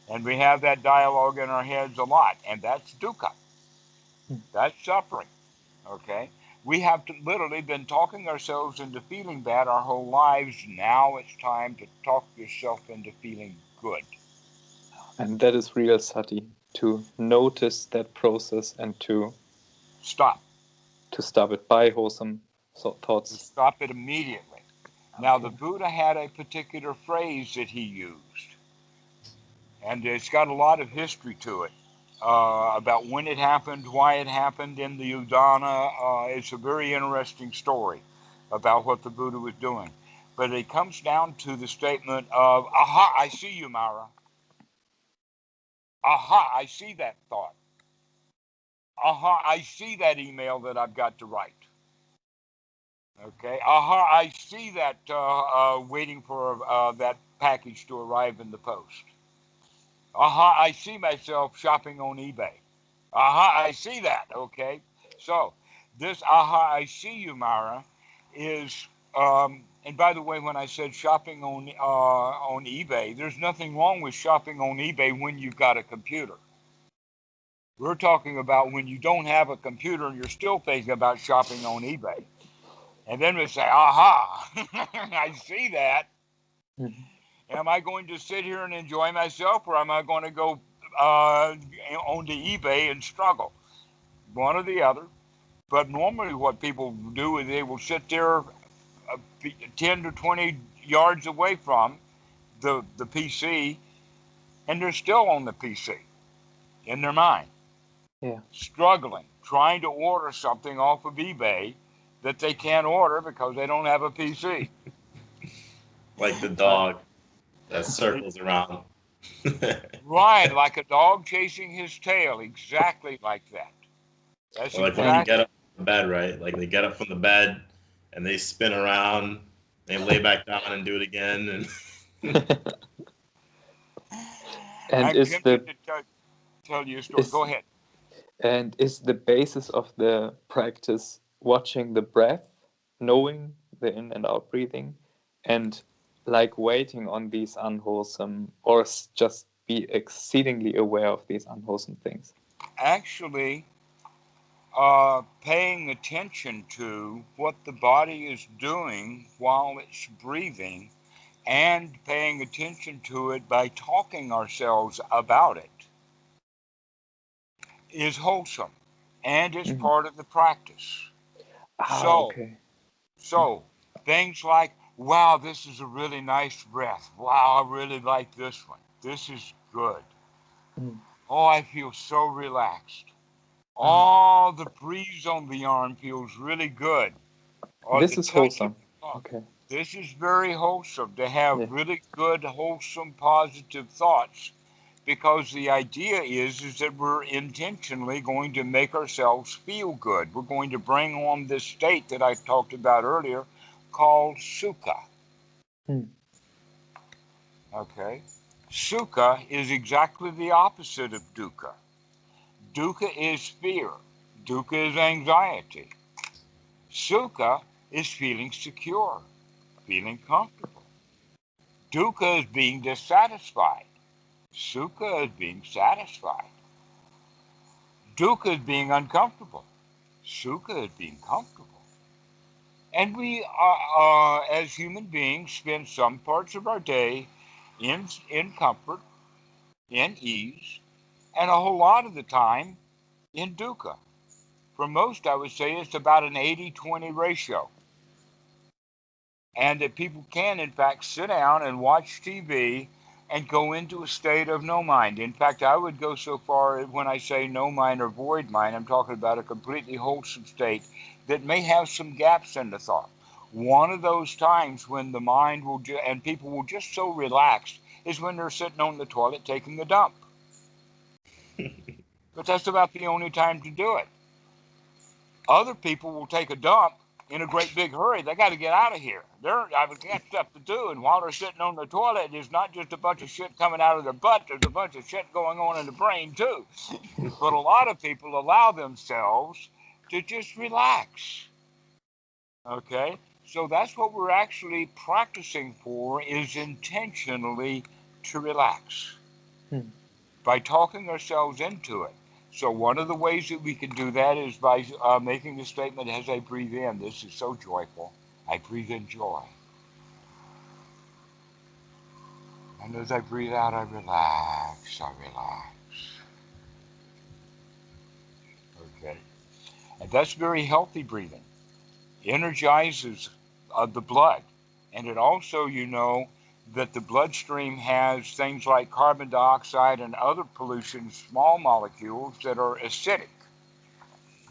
And we have that dialogue in our heads a lot, and that's dukkha. That's suffering, okay? We have literally been talking ourselves into feeling bad our whole lives. Now it's time to talk yourself into feeling good. And that is real sati, to notice that process and to stop it by wholesome thoughts. To stop it immediately. Now, the Buddha had a particular phrase that he used, and it's got a lot of history to it, about when it happened, why it happened in the Udana. It's a very interesting story about what the Buddha was doing. But it comes down to the statement of, aha, I see you, Mara. Aha, I see that thought. Aha, I see that email that I've got to write. Okay, aha, I see that waiting for that package to arrive in the post. Aha, I see myself shopping on eBay. Aha, I see that, okay? So this aha, I see you, Mara, is, and by the way, when I said shopping on eBay, there's nothing wrong with shopping on eBay when you've got a computer. We're talking about when you don't have a computer and you're still thinking about shopping on eBay. And then we say, aha, I see that. Mm-hmm. Am I going to sit here and enjoy myself, or am I going to go onto eBay and struggle? One or the other. But normally what people do is they will sit there 10 to 20 yards away from the PC, and they're still on the PC in their mind. Yeah. Struggling, trying to order something off of eBay that they can't order because they don't have a PC. Like the dog that circles around. Right, like a dog chasing his tail, exactly like that. That's or like exactly. When you get up from the bed, right? Like they get up from the bed and they spin around, they lay back down and do it again. And I'm tempted to tell you a story. Go ahead. And is the basis of the practice watching the breath, knowing the in and out breathing, and like waiting on these unwholesome, or just be exceedingly aware of these unwholesome things? Actually, paying attention to what the body is doing while it's breathing, and paying attention to it by talking ourselves about it, is wholesome, and it's part of the practice. So things like, wow, this is a really nice breath. Wow, I really like this one. This is good. Oh, I feel so relaxed. Oh, the breeze on the arm feels really good. Or This the is touch of wholesome. the tongue. Okay. This is very wholesome to have Yeah. really good, wholesome, positive thoughts, because the idea is that we're intentionally going to make ourselves feel good. We're going to bring on this state that I talked about earlier called sukha. Hmm. Okay? Sukha is exactly the opposite of dukkha. Dukkha is fear. Dukkha is anxiety. Sukha is feeling secure, feeling comfortable. Dukkha is being dissatisfied. Sukha is being satisfied. Dukkha is being uncomfortable. Sukha is being comfortable. And we, as human beings, spend some parts of our day in comfort, in ease, and a whole lot of the time in dukkha. For most, I would say it's about an 80-20 ratio. And that people can, in fact, sit down and watch TV and go into a state of no mind. In fact, I would go so far when I say no mind or void mind, I'm talking about a completely wholesome state that may have some gaps in the thought. One of those times when the mind will, and people will just so relax is when they're sitting on the toilet taking a dump. But that's about the only time to do it. Other people will take a dump in a great big hurry. They got to get out of here. I've got stuff to do. And while they're sitting on the toilet, there's not just a bunch of shit coming out of their butt. There's a bunch of shit going on in the brain too. But a lot of people allow themselves to just relax. Okay? So that's what we're actually practicing for, is intentionally to relax Hmm. by talking ourselves into it. So one of the ways that we can do that is by making the statement as I breathe in, this is so joyful. I breathe in joy. And as I breathe out, I relax. I relax. Okay. And that's very healthy breathing. Energizes the blood. And it also, that the bloodstream has things like carbon dioxide and other pollution, small molecules that are acidic.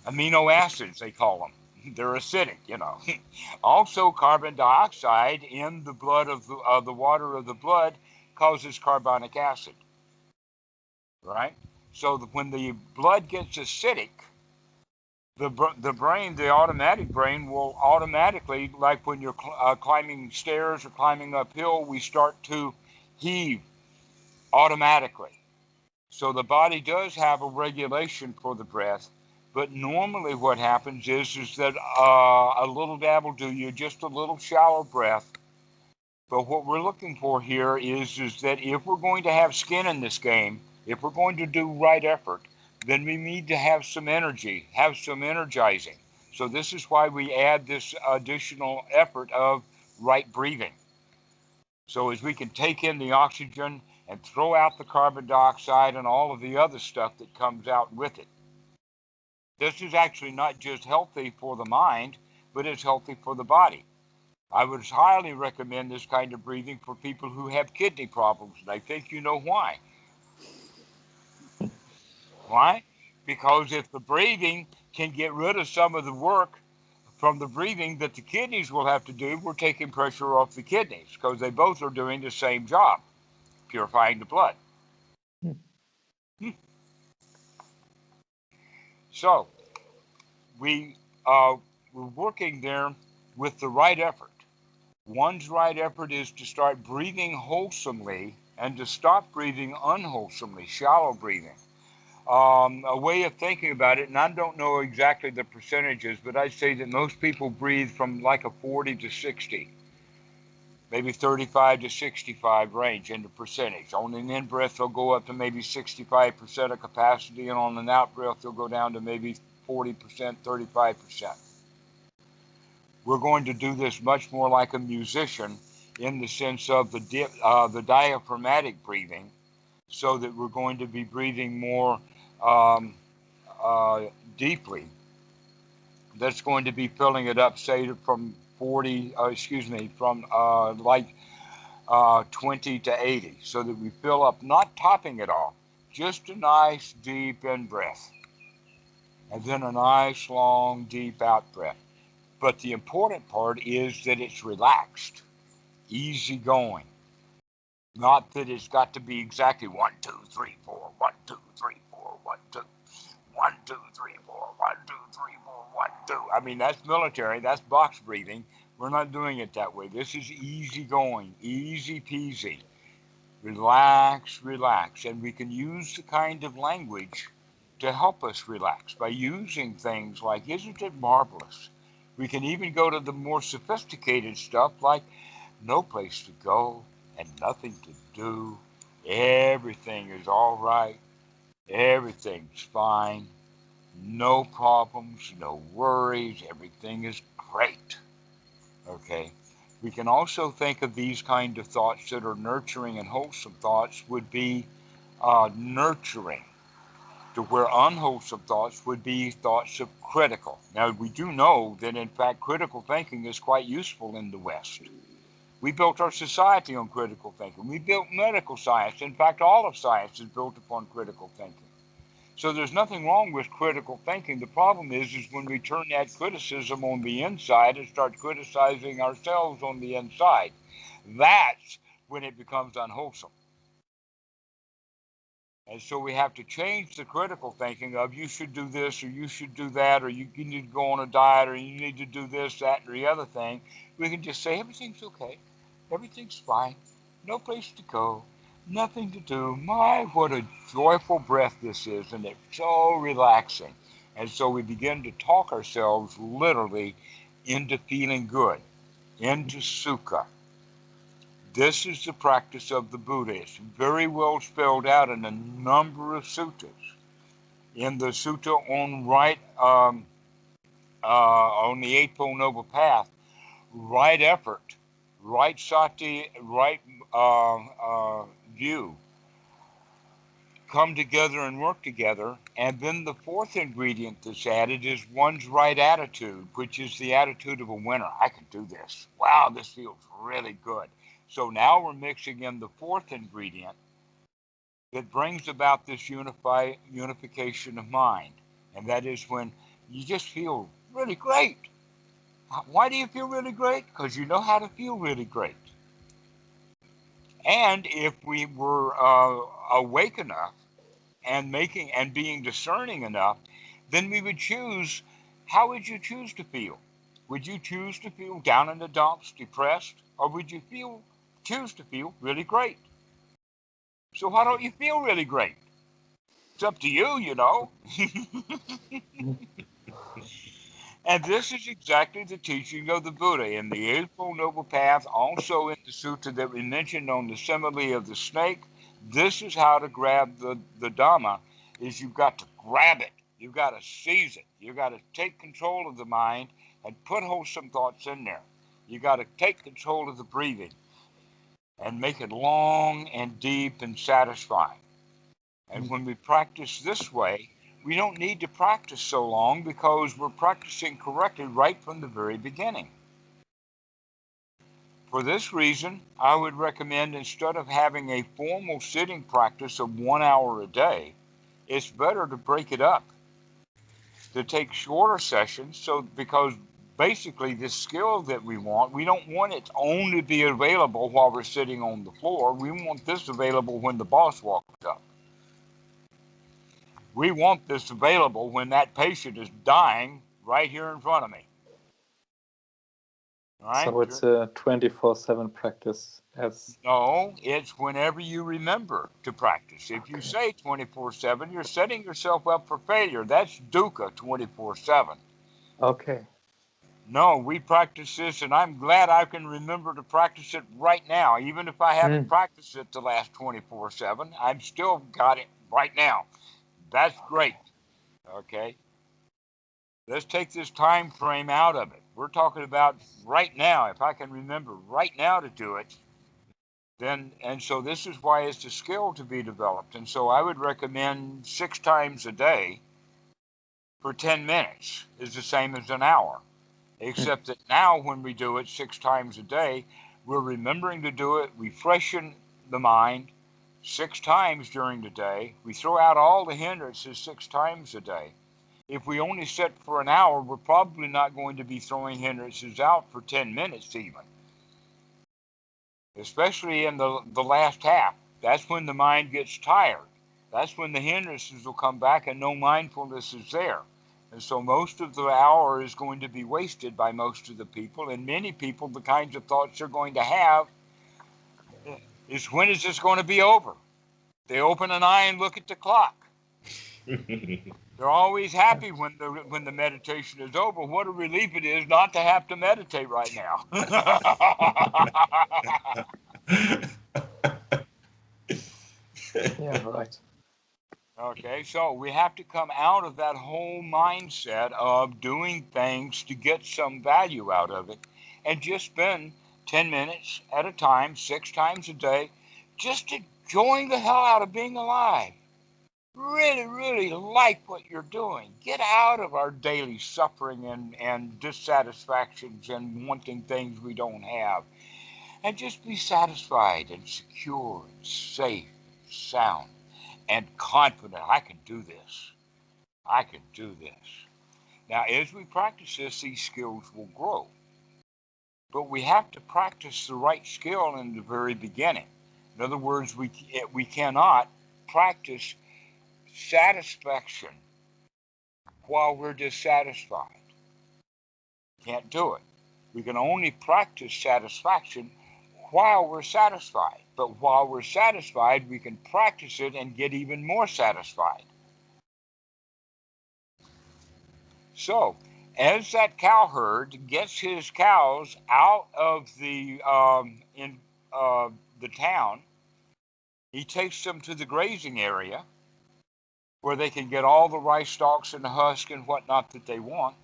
Amino acids, they call them. They're acidic. Also, carbon dioxide in the blood of the water of the blood causes carbonic acid, right? So when the blood gets acidic, the brain, the automatic brain, will automatically, like when you're climbing stairs or climbing uphill, we start to heave automatically. So the body does have a regulation for the breath, but normally what happens is that a little dab will do you, just a little shallow breath. But what we're looking for here is that if we're going to have skin in this game, if we're going to do right effort, then we need to have some energy, have some energizing. So this is why we add this additional effort of right breathing. So as we can take in the oxygen and throw out the carbon dioxide and all of the other stuff that comes out with it. This is actually not just healthy for the mind, but it's healthy for the body. I would highly recommend this kind of breathing for people who have kidney problems, and I think you know why. Why? Because if the breathing can get rid of some of the work from the breathing that the kidneys will have to do, we're taking pressure off the kidneys because they both are doing the same job, purifying the blood. Hmm. So we're working there with the right effort. One's right effort is to start breathing wholesomely and to stop breathing unwholesomely, shallow breathing. A way of thinking about it, and I don't know exactly the percentages, but I'd say that most people breathe from like a 40 to 60, maybe 35 to 65 range in the percentage. On an in breath, they'll go up to maybe 65% of capacity, and on an out breath, they'll go down to maybe 40%, 35%. We're going to do this much more like a musician in the sense of the diaphragmatic breathing, so that we're going to be breathing more um, uh, deeply. That's going to be filling it up, say, from 40, from 20 to 80, so that we fill up, not topping it all, just a nice deep in breath. and then a nice, long, deep out breath. But the important part is that it's relaxed, easy going. Not that it's got to be exactly 1, 2, 3, 4, 1, 2, 3, 4, 1, 2, 1, 2, 3, 4, 1, 2, 3, 4, 1, 2. I mean, that's military, that's box breathing. We're not doing it that way. This is easy going, easy peasy. Relax, relax. And we can use the kind of language to help us relax by using things like, isn't it marvelous? We can even go to the more sophisticated stuff like, no place to go and nothing to do. Everything is all right. Everything's fine. No problems, no worries. Everything is great. Okay. We can also think of these kind of thoughts that are nurturing, and wholesome thoughts would be nurturing, to where unwholesome thoughts would be thoughts of critical. Now, we do know that, in fact, critical thinking is quite useful in the West. We built our society on critical thinking. We built medical science. In fact, all of science is built upon critical thinking. So there's nothing wrong with critical thinking. The problem is when we turn that criticism on the inside and start criticizing ourselves on the inside. That's when it becomes unwholesome. And so we have to change the critical thinking of, you should do this, or you should do that, or you need to go on a diet, or you need to do this, that, or the other thing. We can just say, everything's okay. Everything's fine. No place to go. Nothing to do. My, what a joyful breath this is, and it's so relaxing. And so we begin to talk ourselves literally into feeling good, into sukha. This is the practice of the Buddha. It's very well spelled out in a number of suttas. In the sutta on on the Eightfold Noble Path, right effort, right sati, right view come together and work together. And then the fourth ingredient that's added is one's right attitude, which is the attitude of a winner. I can do this. Wow, this feels really good. So now we're mixing in the fourth ingredient that brings about this unification of mind. And that is when you just feel really great. Why do you feel really great? Because you know how to feel really great. And if we were awake enough and being discerning enough, then we would choose. How would you choose to feel? Would you choose to feel down in the dumps, depressed, or would you choose to feel really great? So why don't you feel really great? It's up to you, you know. And this is exactly the teaching of the Buddha in the Eightfold Noble Path, also in the sutta that we mentioned on the simile of the snake. This is how to grab the Dhamma, is you've got to grab it. You've got to seize it. You've got to take control of the mind and put wholesome thoughts in there. You've got to take control of the breathing and make it long and deep and satisfying. And when we practice this way, we don't need to practice so long because we're practicing correctly right from the very beginning. For this reason, I would recommend, instead of having a formal sitting practice of 1 hour a day, it's better to break it up, to take shorter sessions, because basically this skill that we don't want it only to be available while we're sitting on the floor. We want this available when the boss walks up. We want this available when that patient is dying right here in front of me. All right? So it's a 24/7 practice. No, it's whenever you remember to practice. If you say 24/7, you're setting yourself up for failure. That's dukkha 24/7. Okay. No, we practice this, and I'm glad I can remember to practice it right now. Even if I haven't practiced it the last 24/7, I've still got it right now. That's great. Okay? Let's take this time frame out of it. We're talking about right now. If I can remember right now to do it, then, and so this is why it's a skill to be developed. And so I would recommend 6 times a day for 10 minutes is the same as an hour. Except that now when we do it 6 times a day, we're remembering to do it. We freshen the mind 6 times during the day. We throw out all the hindrances 6 times a day. If we only sit for an hour, we're probably not going to be throwing hindrances out for 10 minutes even. Especially in the last half. That's when the mind gets tired. That's when the hindrances will come back and no mindfulness is there. And so most of the hour is going to be wasted by most of the people. And many people, the kinds of thoughts they're going to have is, when is this going to be over? They open an eye and look at the clock. They're always happy when the meditation is over. What a relief it is not to have to meditate right now. Yeah, right. Okay, so we have to come out of that whole mindset of doing things to get some value out of it, and just spend 10 minutes at a time, 6 times a day, just enjoying the hell out of being alive. Really, really like what you're doing. Get out of our daily suffering and dissatisfactions and wanting things we don't have. And just be satisfied and secure and safe and sound and confident. I can do this. I can do this. Now, as we practice this, these skills will grow. But we have to practice the right skill in the very beginning. In other words, we cannot practice satisfaction while we're dissatisfied. Can't do it. We can only practice satisfaction while we're satisfied. But while we're satisfied, we can practice it and get even more satisfied. So, as that cowherd gets his cows out of the town, he takes them to the grazing area where they can get all the rice stalks and the husk and whatnot that they want.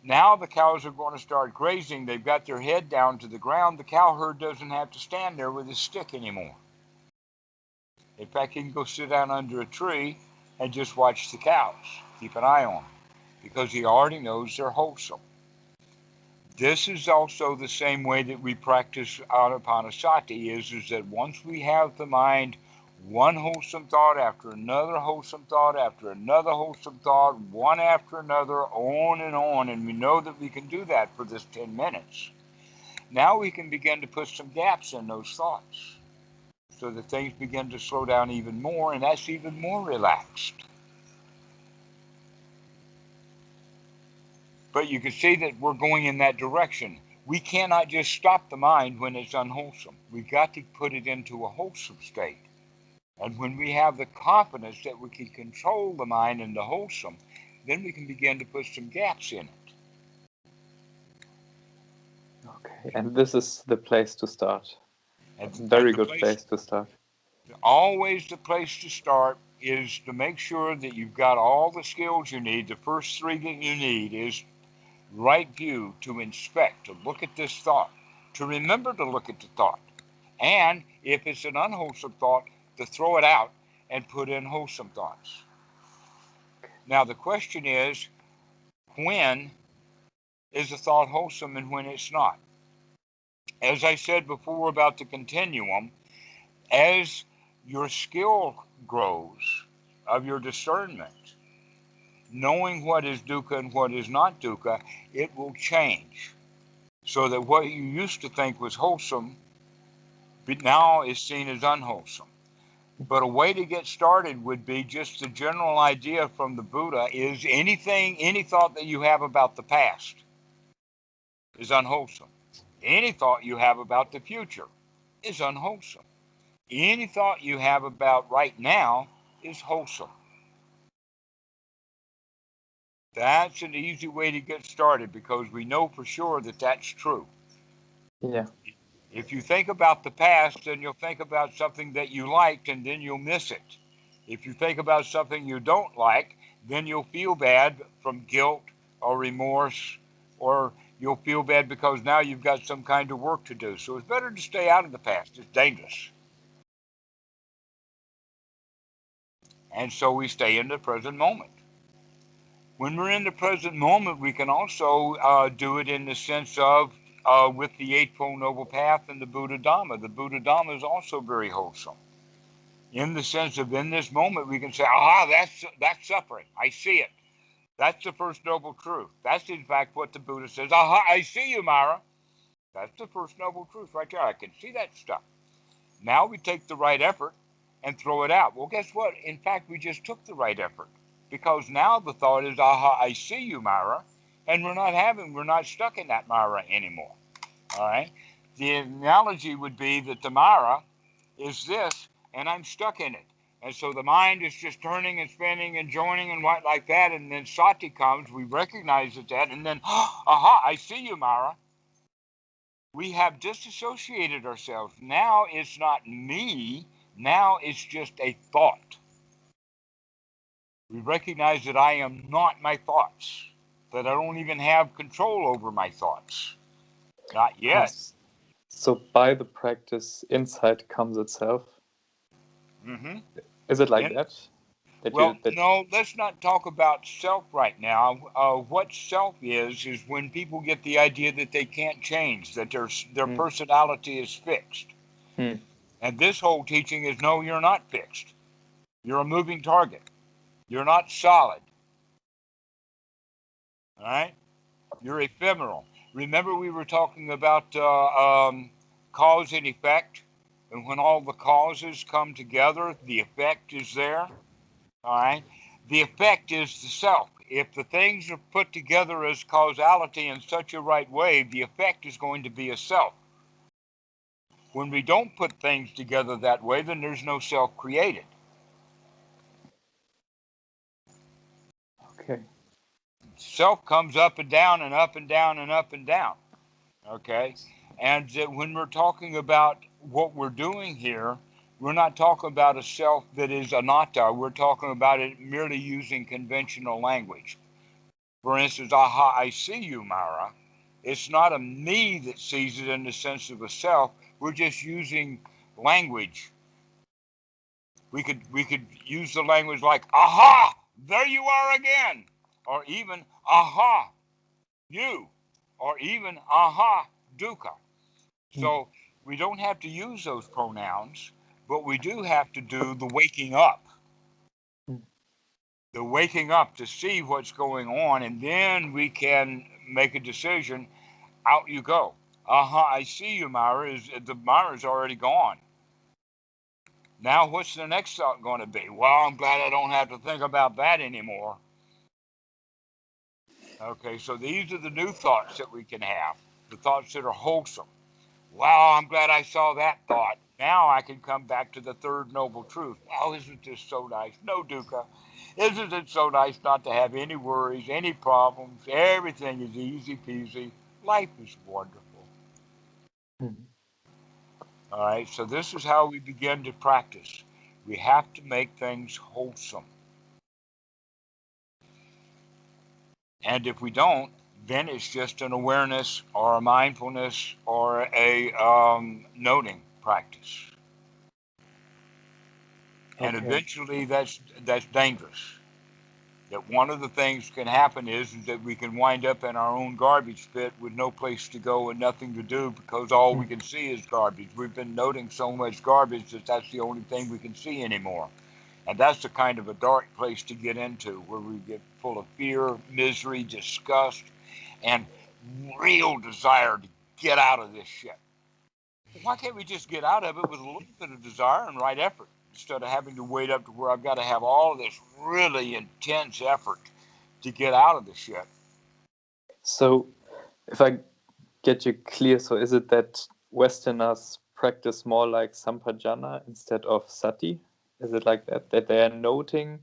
Now the cows are going to start grazing. They've got their head down to the ground. The cowherd doesn't have to stand there with his stick anymore. In fact, he can go sit down under a tree and just watch the cows, keep an eye on them, because he already knows they're wholesome. This is also the same way that we practice Sati, is that once we have the mind, one wholesome thought after another wholesome thought after another wholesome thought, one after another, on, and we know that we can do that for this 10 minutes. Now we can begin to put some gaps in those thoughts so that things begin to slow down even more, and that's even more relaxed. But you can see that we're going in that direction. We cannot just stop the mind when it's unwholesome. We've got to put it into a wholesome state. And when we have the confidence that we can control the mind in the wholesome, then we can begin to put some gaps in it. Okay, and this is the place to start. Very good place to start. Always the place to start is to make sure that you've got all the skills you need. The first 3 that you need is right view, to inspect, to look at this thought, to remember to look at the thought. And if it's an unwholesome thought, to throw it out and put in wholesome thoughts. Now the question is, when is a thought wholesome and when it's not? As I said before about the continuum, as your skill grows of your discernment, knowing what is dukkha and what is not dukkha, it will change. So that what you used to think was wholesome now is seen as unwholesome. But a way to get started would be just the general idea from the Buddha is any thought that you have about the past is unwholesome. Any thought you have about the future is unwholesome. Any thought you have about right now is wholesome. That's an easy way to get started because we know for sure that that's true. Yeah. If you think about the past, then you'll think about something that you liked and then you'll miss it. If you think about something you don't like, then you'll feel bad from guilt or remorse, or you'll feel bad because now you've got some kind of work to do. So it's better to stay out of the past. It's dangerous. And so we stay in the present moment. When we're in the present moment, we can also do it in the sense of with the Eightfold Noble Path and the Buddha Dhamma. The Buddha Dhamma is also very wholesome. In the sense of in this moment, we can say, that's suffering. I see it. That's the first noble truth. That's in fact what the Buddha says. Aha, I see you, Mara. That's the first noble truth right there. I can see that stuff. Now we take the right effort and throw it out. Well, guess what? In fact, we just took the right effort, because now the thought is, aha, I see you, Mara, and we're not stuck in that Mara anymore. All right? The analogy would be that the Mara is this, and I'm stuck in it. And so the mind is just turning and spinning and joining and what like that, and then Sati comes, we recognize it that, and then, aha, I see you, Mara. We have disassociated ourselves. Now it's not me, now it's just a thought. We recognize that I am not my thoughts, that I don't even have control over my thoughts. Not yet. So by the practice, insight comes itself. Mm-hmm. Is it like that? No, let's not talk about self right now. What self is when people get the idea that they can't change, that their personality is fixed. And this whole teaching is, no, you're not fixed. You're a moving target. You're not solid. All right? You're ephemeral. Remember we were talking about cause and effect? And when all the causes come together, the effect is there. All right? The effect is the self. If the things are put together as causality in such a right way, the effect is going to be a self. When we don't put things together that way, then there's no self created. Okay. Self comes up and down and up and down and up and down. Okay? And when we're talking about what we're doing here, we're not talking about a self that is anatta. We're talking about it merely using conventional language. For instance, aha, I see you, Mara. It's not a me that sees it in the sense of a self. We're just using language. We could use the language like, aha, there you are again. Or even, aha, you. Or even, aha, dukkha. So we don't have to use those pronouns, but we do have to do the waking up. The waking up to see what's going on, and then we can make a decision. Out you go. Aha, I see you, Mara. The Mara's already gone. Now what's the next thought going to be? Well, I'm glad I don't have to think about that anymore. Okay, so these are the new thoughts that we can have, the thoughts that are wholesome. Wow, I'm glad I saw that thought. Now I can come back to the third noble truth. Wow, isn't this so nice? No dukkha. Isn't it so nice not to have any worries, any problems? Everything is easy peasy. Life is wonderful. All right, so this is how we begin to practice. We have to make things wholesome. And if we don't, then it's just an awareness or a mindfulness or a noting practice. And eventually that's dangerous. That one of the things can happen is that we can wind up in our own garbage pit with no place to go and nothing to do, because all we can see is garbage. We've been noting so much garbage that that's the only thing we can see anymore. And that's the kind of a dark place to get into, where we get full of fear, misery, disgust, and real desire to get out of this shit. Why can't we just get out of it with a little bit of desire and right effort, instead of having to wait up to where I've got to have all of this really intense effort to get out of the shit? So, if I get you clear, so is it that Westerners practice more like sampajana instead of sati? Is it like that? That they are noting,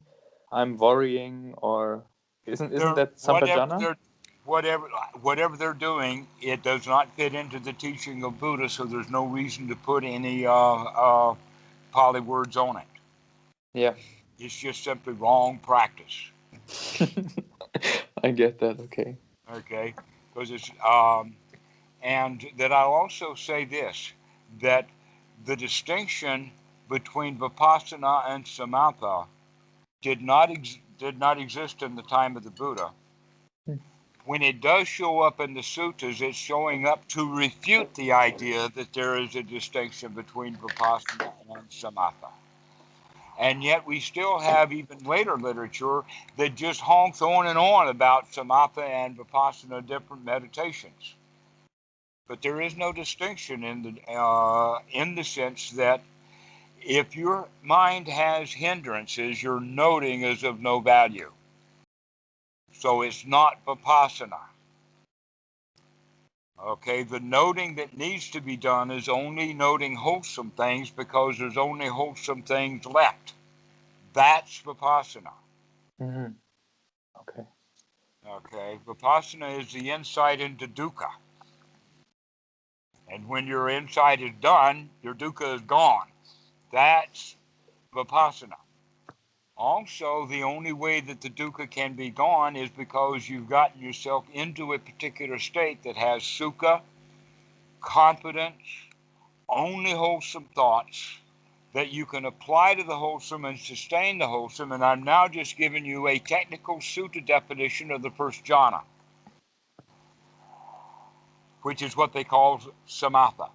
I'm worrying, or isn't that sampajana? Whatever they're doing, it does not fit into the teaching of Buddha, so there's no reason to put any Pali words on it. Yeah. It's just simply wrong practice. I get that, okay. Okay, because it's, and that I'll also say this, that the distinction between Vipassana and samatha did not exist in the time of the Buddha. When it does show up in the suttas, it's showing up to refute the idea that there is a distinction between Vipassana and samatha. And yet we still have even later literature that just honks on and on about samatha and vipassana, different meditations. But there is no distinction in the sense that if your mind has hindrances, your noting is of no value. So it's not vipassana. Okay, the noting that needs to be done is only noting wholesome things because there's only wholesome things left. That's vipassana. Mm-hmm. Okay. Okay, vipassana is the insight into dukkha. And when your insight is done, your dukkha is gone. That's vipassana. Also, the only way that the dukkha can be gone is because you've gotten yourself into a particular state that has sukha, confidence, only wholesome thoughts that you can apply to the wholesome and sustain the wholesome. And I'm now just giving you a technical sutta definition of the first jhana, which is what they call samatha.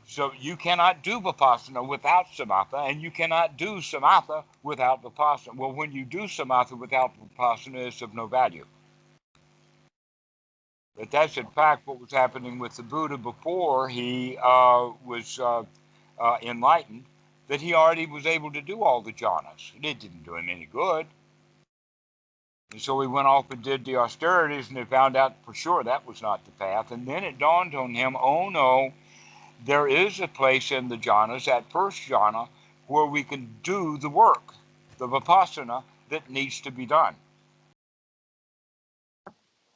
So you cannot do vipassana without samatha, and you cannot do samatha without vipassana. Well, when you do samatha without vipassana, it's of no value. But that's in fact what was happening with the Buddha before he was enlightened, that he already was able to do all the jhanas. It didn't do him any good. And so he went off and did the austerities, and he found out for sure that was not the path. And then it dawned on him, oh no, there is a place in the jhanas, that first jhana, where we can do the work, the vipassana that needs to be done,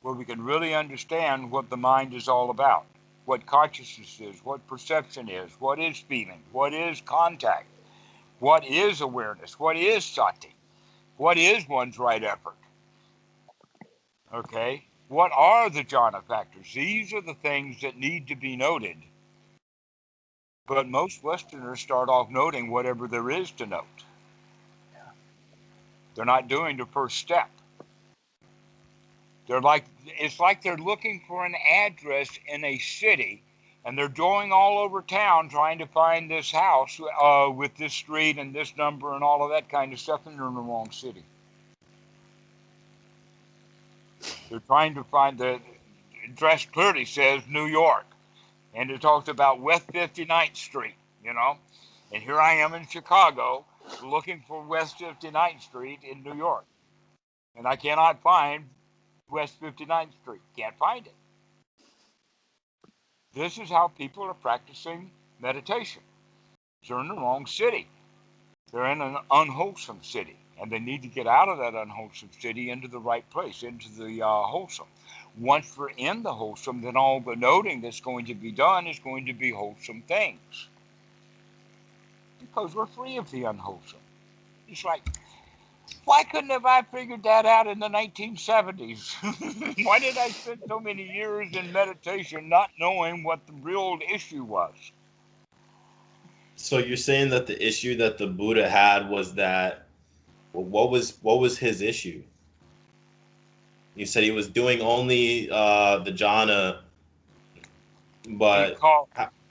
where we can really understand what the mind is all about, what consciousness is, what perception is, what is feeling, what is contact, what is awareness, what is sati, what is one's right effort. Okay? What are the jhana factors? These are the things that need to be noted. But most Westerners start off noting whatever there is to note. They're not doing the first step. It's like they're looking for an address in a city, and they're going all over town trying to find this house with this street and this number and all of that kind of stuff, and they're in the wrong city. They're trying to find the address clearly says New York, and it talks about West 59th Street, and here I am in Chicago looking for West 59th Street in New York, and I cannot find West 59th Street. Can't find it. This is how people are practicing meditation. They're in the wrong city. They're in an unwholesome city, and they need to get out of that unwholesome city into the right place, into the wholesome. Once we're in the wholesome, then all the noting that's going to be done is going to be wholesome things, because we're free of the unwholesome. It's like, why couldn't have I figured that out in the 1970s? Why did I spend so many years in meditation not knowing what the real issue was? So you're saying that the issue that the Buddha had was that, well, what was his issue? You said he was doing only the jhana, but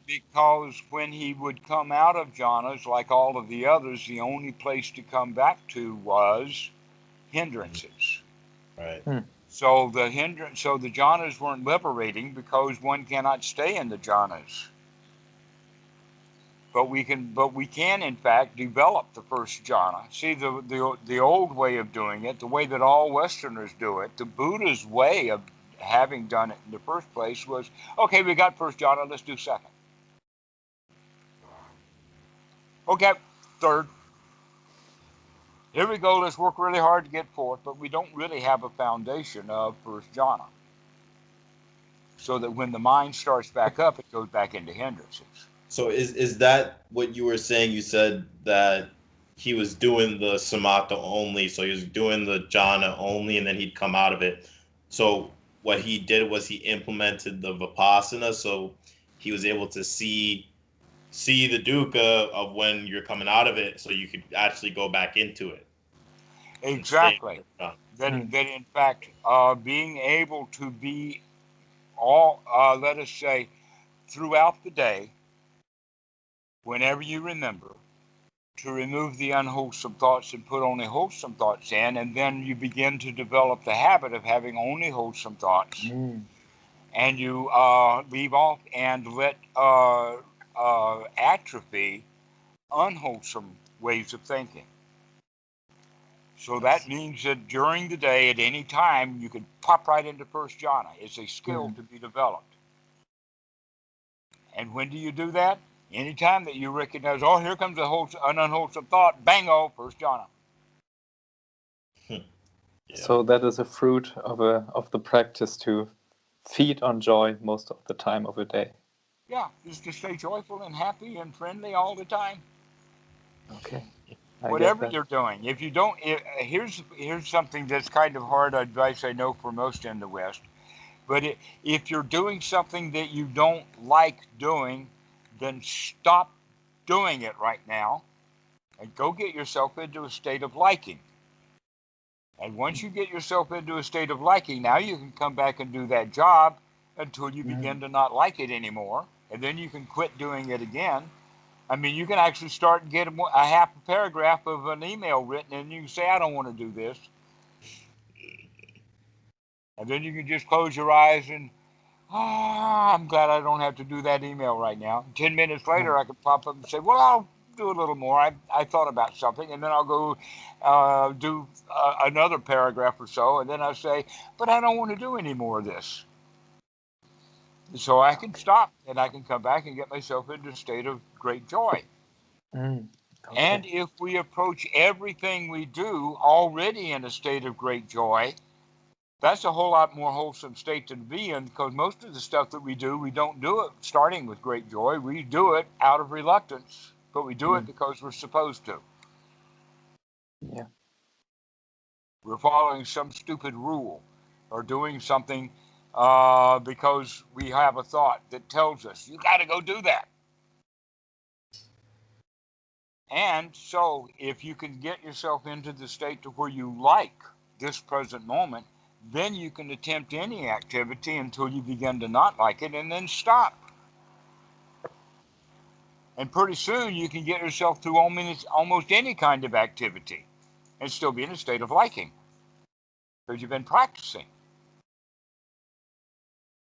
Because when he would come out of jhanas, like all of the others, the only place to come back to was hindrances. right. So the jhanas weren't liberating because one cannot stay in the jhanas. But we can in fact develop the first jhana. See, the old way of doing it, the way that all Westerners do it, the Buddha's way of having done it in the first place was, okay, we got first jhana, let's do second. Okay, third. Here we go, let's work really hard to get fourth, but we don't really have a foundation of first jhana. So that when the mind starts back up, it goes back into hindrances. So is that what you were saying? You said that he was doing the samatha only, so he was doing the jhana only, and then he'd come out of it. So what he did was he implemented the vipassana, so he was able to see the dukkha of when you're coming out of it, so you could actually go back into it. Exactly. That in fact, being able to be let us say, throughout the day, whenever you remember, to remove the unwholesome thoughts and put only wholesome thoughts in, and then you begin to develop the habit of having only wholesome thoughts, and you leave off and let atrophy unwholesome ways of thinking. So that means that during the day, at any time, you can pop right into first jhana. It's a skill to be developed. And when do you do that? Anytime that you recognize, oh, here comes an unwholesome thought, bango, first jhana. Yeah. So that is a fruit of the practice to feed on joy most of the time of a day. Yeah, just to stay joyful and happy and friendly all the time. Okay. Whatever you're doing. If you don't, here's something that's kind of hard advice I know for most in the West. But if you're doing something that you don't like doing, then stop doing it right now and go get yourself into a state of liking. And once you get yourself into a state of liking, now you can come back and do that job until you begin to not like it anymore. And then you can quit doing it again. I mean, you can actually start and get a half a paragraph of an email written, and you can say, I don't want to do this. And then you can just close your eyes and, I'm glad I don't have to do that email right now. 10 minutes later, I can pop up and say, well, I'll do a little more. I thought about something, and then I'll go do another paragraph or so, and then I'll say, but I don't want to do any more of this. So I can stop, and I can come back and get myself into a state of great joy. Okay. And if we approach everything we do already in a state of great joy, that's a whole lot more wholesome state to be in, because most of the stuff that we don't do it starting with great joy. We do it out of reluctance, but we do it because we're supposed to. Yeah. We're following some stupid rule or doing something because we have a thought that tells us, you got to go do that. And so if you can get yourself into the state to where you like this present moment, then you can attempt any activity until you begin to not like it and then stop. And pretty soon you can get yourself through almost any kind of activity and still be in a state of liking because you've been practicing.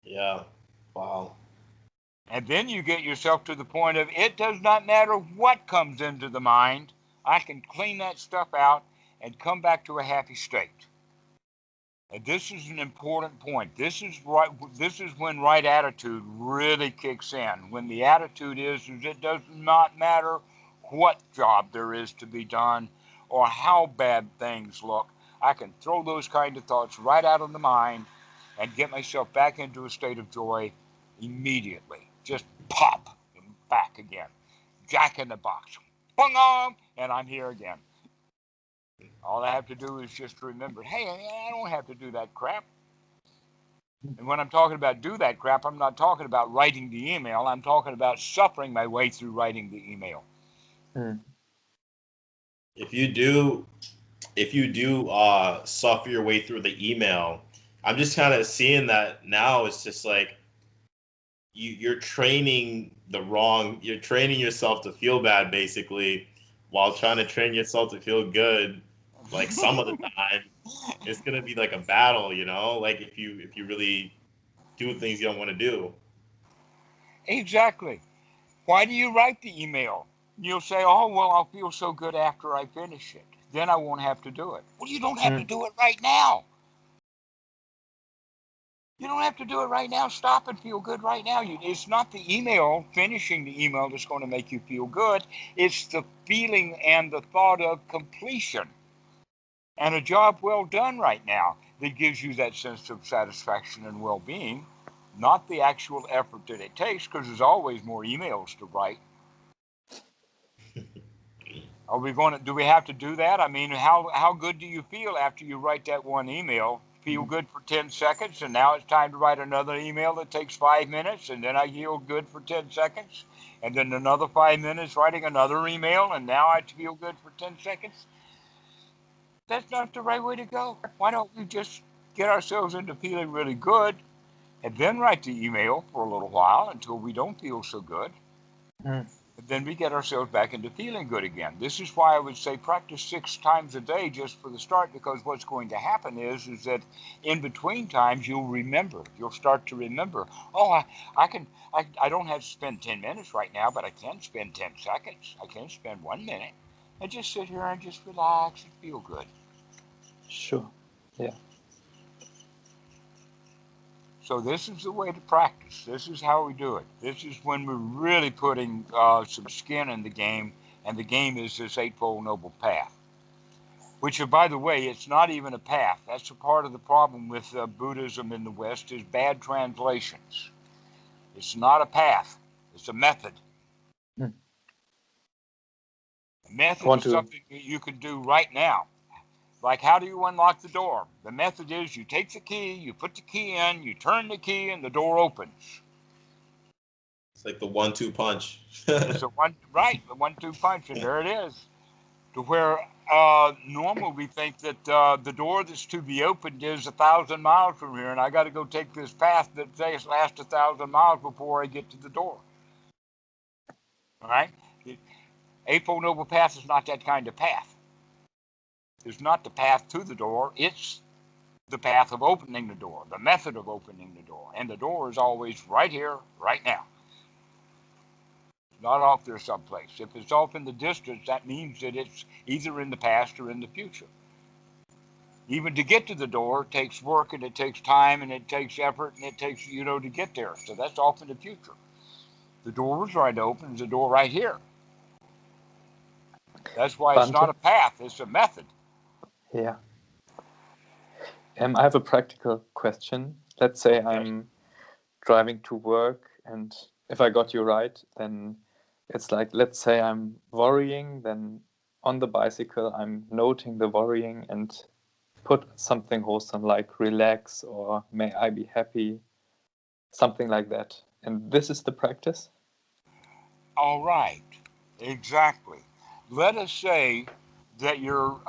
Yeah. Wow. And then you get yourself to the point of, it does not matter what comes into the mind, I can clean that stuff out and come back to a happy state. And this is an important point. This is when right attitude really kicks in. When the attitude is it does not matter what job there is to be done or how bad things look. I can throw those kind of thoughts right out of the mind and get myself back into a state of joy immediately. Just pop and back again. Jack in the box. Bung-on! And I'm here again. All I have to do is just remember, hey, I don't have to do that crap. And when I'm talking about do that crap, I'm not talking about writing the email. I'm talking about suffering my way through writing the email. If you do suffer your way through the email, I'm just kind of seeing that now. It's just like you're training yourself to feel bad, basically, while trying to train yourself to feel good. Like some of the time, it's gonna be like a battle, like if you really do things you don't want to do. Exactly. Why do you write the email? You'll say, oh, well, I'll feel so good after I finish it. Then I won't have to do it. Well, you don't have to do it right now. You don't have to do it right now. Stop and feel good right now. It's not the email, finishing the email, that's going to make you feel good. It's the feeling and the thought of completion and a job well done right now that gives you that sense of satisfaction and well-being, not the actual effort that it takes, because there's always more emails to write. Do we have to do that? I mean, how good do you feel after you write that one email? Feel good for 10 seconds, and now it's time to write another email that takes 5 minutes, and then I feel good for 10 seconds, and then another 5 minutes writing another email, and now I feel good for 10 seconds. That's not the right way to go. Why don't we just get ourselves into feeling really good, and then write the email for a little while until we don't feel so good? then we get ourselves back into feeling good again. This is why I would say practice 6 times a day just for the start, because what's going to happen is that in between times you'll remember. You'll start to remember, oh, I don't have to spend 10 minutes right now, but I can spend 10 seconds. I can spend 1 minute and just sit here and just relax and feel good. Sure. Yeah. So this is the way to practice. This is how we do it. This is when we're really putting some skin in the game, and the game is this Eightfold Noble Path. Which, by the way, it's not even a path. That's a part of the problem with Buddhism in the West is bad translations. It's not a path. It's a method. Hmm. A method is something that you can do right now. Like, how do you unlock the door? The method is you take the key, you put the key in, you turn the key, and the door opens. It's like the 1-2 punch. It's the 1-2 punch, and there it is. To where normally we think that the door that's to be opened is 1,000 miles from here, and I got to go take this path that lasts 1,000 miles before I get to the door. All right? The Eightfold Noble Path is not that kind of path. It's not the path to the door. It's the path of opening the door, the method of opening the door. And the door is always right here, right now. Not off there someplace. If it's off in the distance, that means that it's either in the past or in the future. Even to get to the door takes work, and it takes time, and it takes effort, and it takes, to get there. So that's off in the future. The door is right open. There's a door right here. That's why it's not a path. It's a method. Yeah. I have a practical question. Let's say I'm driving to work, and if I got you right, then it's like, let's say I'm worrying, then on the bicycle I'm noting the worrying and put something wholesome like relax or may I be happy, something like that. And this is the practice? All right. Exactly. Let us say that you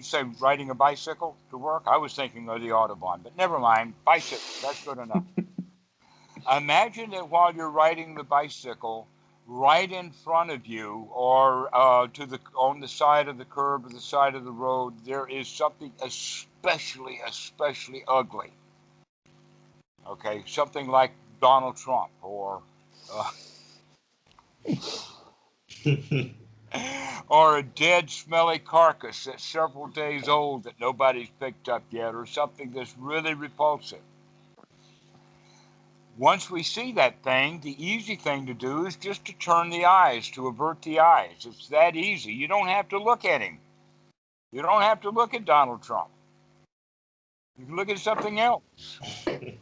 say riding a bicycle to work. I was thinking of the Autobahn, but never mind. Bicycle, that's good enough. Imagine that while you're riding the bicycle, right in front of you, or on the side of the curb or the side of the road, there is something especially ugly. Okay, something like Donald Trump or or a dead, smelly carcass that's several days old that nobody's picked up yet, or something that's really repulsive. Once we see that thing, the easy thing to do is just to turn the eyes, to avert the eyes. It's that easy. You don't have to look at him. You don't have to look at Donald Trump. You can look at something else.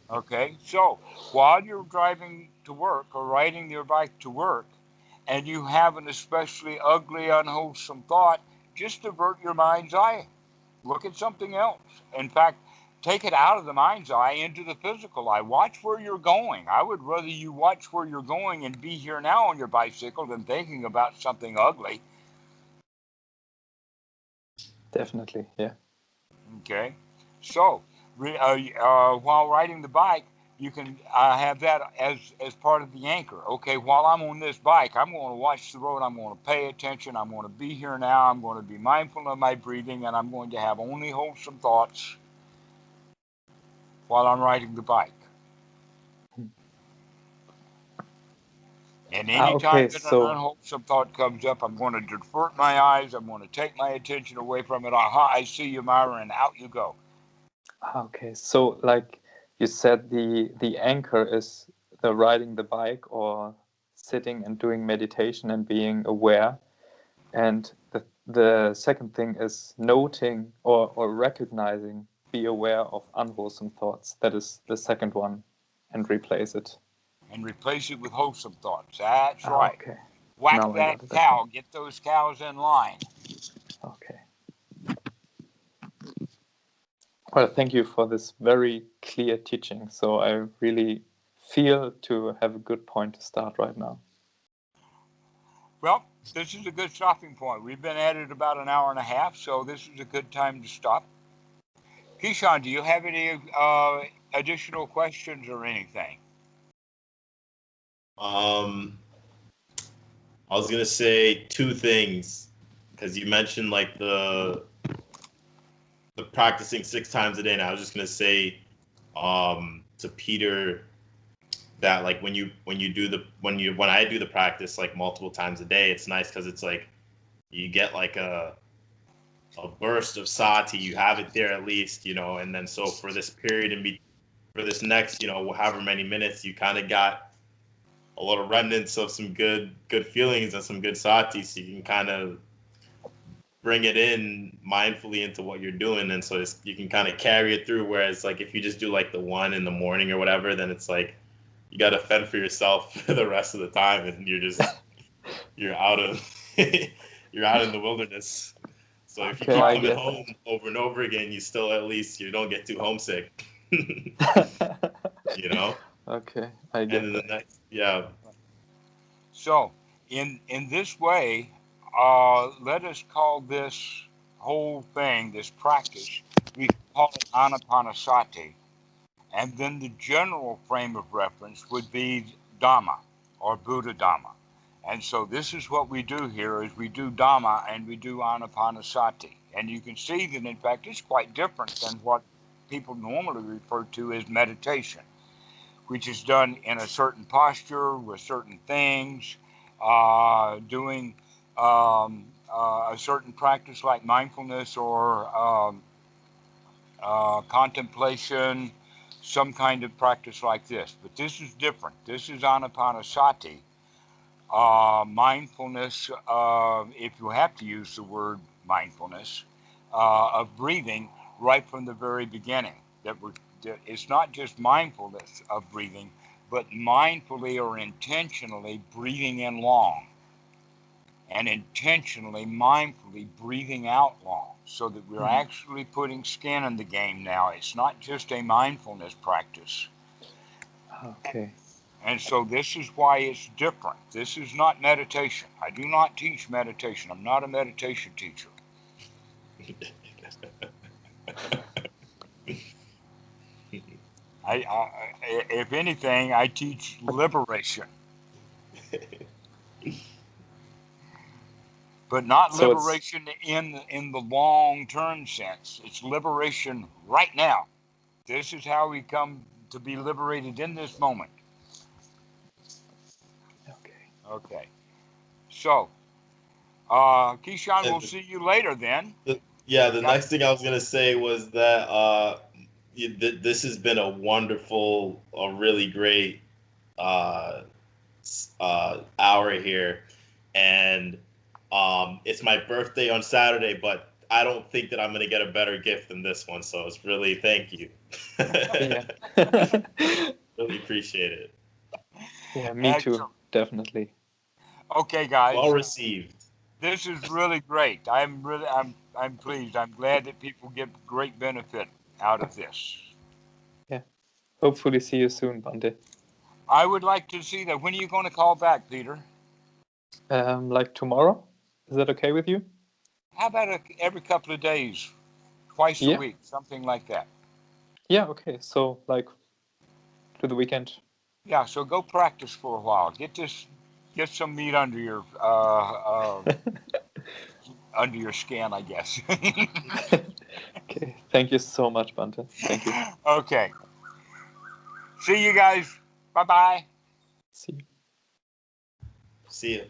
Okay? So, while you're driving to work or riding your bike to work, and you have an especially ugly, unwholesome thought, just avert your mind's eye. Look at something else. In fact, take it out of the mind's eye into the physical eye. Watch where you're going. I would rather you watch where you're going and be here now on your bicycle than thinking about something ugly. Definitely, yeah. Okay? So, while riding the bike, you can have that as part of the anchor. Okay, while I'm on this bike, I'm going to watch the road. I'm going to pay attention. I'm going to be here now. I'm going to be mindful of my breathing, and I'm going to have only wholesome thoughts while I'm riding the bike. And any time that an unwholesome thought comes up, I'm going to divert my eyes. I'm going to take my attention away from it. Aha, I see you, Myra, and out you go. Okay, so like you said, the anchor is the riding the bike or sitting and doing meditation and being aware. And the second thing is noting or recognizing, be aware of unwholesome thoughts. That is the second one, and replace it. And replace it with wholesome thoughts. That's right. Okay. Whack Now that cow. Okay. Get those cows in line. Okay. Well, thank you for this very clear teaching. So I really feel to have a good point to start right now. Well, this is a good stopping point. We've been at it about an hour and a half, so this is a good time to stop. Kishan, do you have any additional questions or anything? I was gonna say two things, because you mentioned like the practicing 6 times a day, and I was just gonna say to Peter that like when I do the practice like multiple times a day, it's nice because it's like you get like a burst of sati, you have it there at least, and then so for this period for this next, however many minutes, you kind of got a lot of remnants of some good feelings and some good sati, so you can kind of bring it in mindfully into what you're doing, and so you can kind of carry it through. Whereas like if you just do like the one in the morning or whatever, then it's like you got to fend for yourself for the rest of the time, and you're out of you're out in the wilderness. So if you keep coming home over and over again, you still at least you don't get too homesick. Okay, I get and then that. the next, yeah. So in this way, let us call this whole thing, this practice, we call it anapanasati. And then the general frame of reference would be Dhamma or Buddha Dhamma. And so this is what we do here is we do Dhamma and we do anapanasati. And you can see that in fact it's quite different than what people normally refer to as meditation, which is done in a certain posture with certain things, doing a certain practice like mindfulness or contemplation, some kind of practice like this. But this is different. This is anapanasati, mindfulness, if you have to use the word mindfulness, of breathing right from the very beginning. It's not just mindfulness of breathing, but mindfully or intentionally breathing in long and intentionally, mindfully breathing out long, so that we're actually putting skin in the game now. It's not just a mindfulness practice. Okay. And so this is why it's different. This is not meditation. I do not teach meditation. I'm not a meditation teacher. If anything, I teach liberation. But not So liberation in the long-term sense. It's liberation right now. This is how we come to be liberated in this moment. Okay. So, Keyshawn, we'll see you later then. The next thing I was going to say was that this has been a wonderful, a really great hour here. And it's my birthday on Saturday, but I don't think that I'm going to get a better gift than this one. So it's really, thank you. Really appreciate it. Yeah, me too. Definitely. Okay, guys. Well received. This is really great. I'm pleased. I'm glad that people get great benefit out of this. Yeah. Hopefully see you soon, Bante. I would like to see that. When are you going to call back, Peter? Like tomorrow? Is that okay with you? How about every couple of days, twice a week, something like that? Yeah, okay. So like to the weekend. Yeah, so go practice for a while. Get some meat under your under your skin, I guess. Okay. Thank you so much, Bante. Thank you. Okay. See you guys. Bye-bye. See you. See you.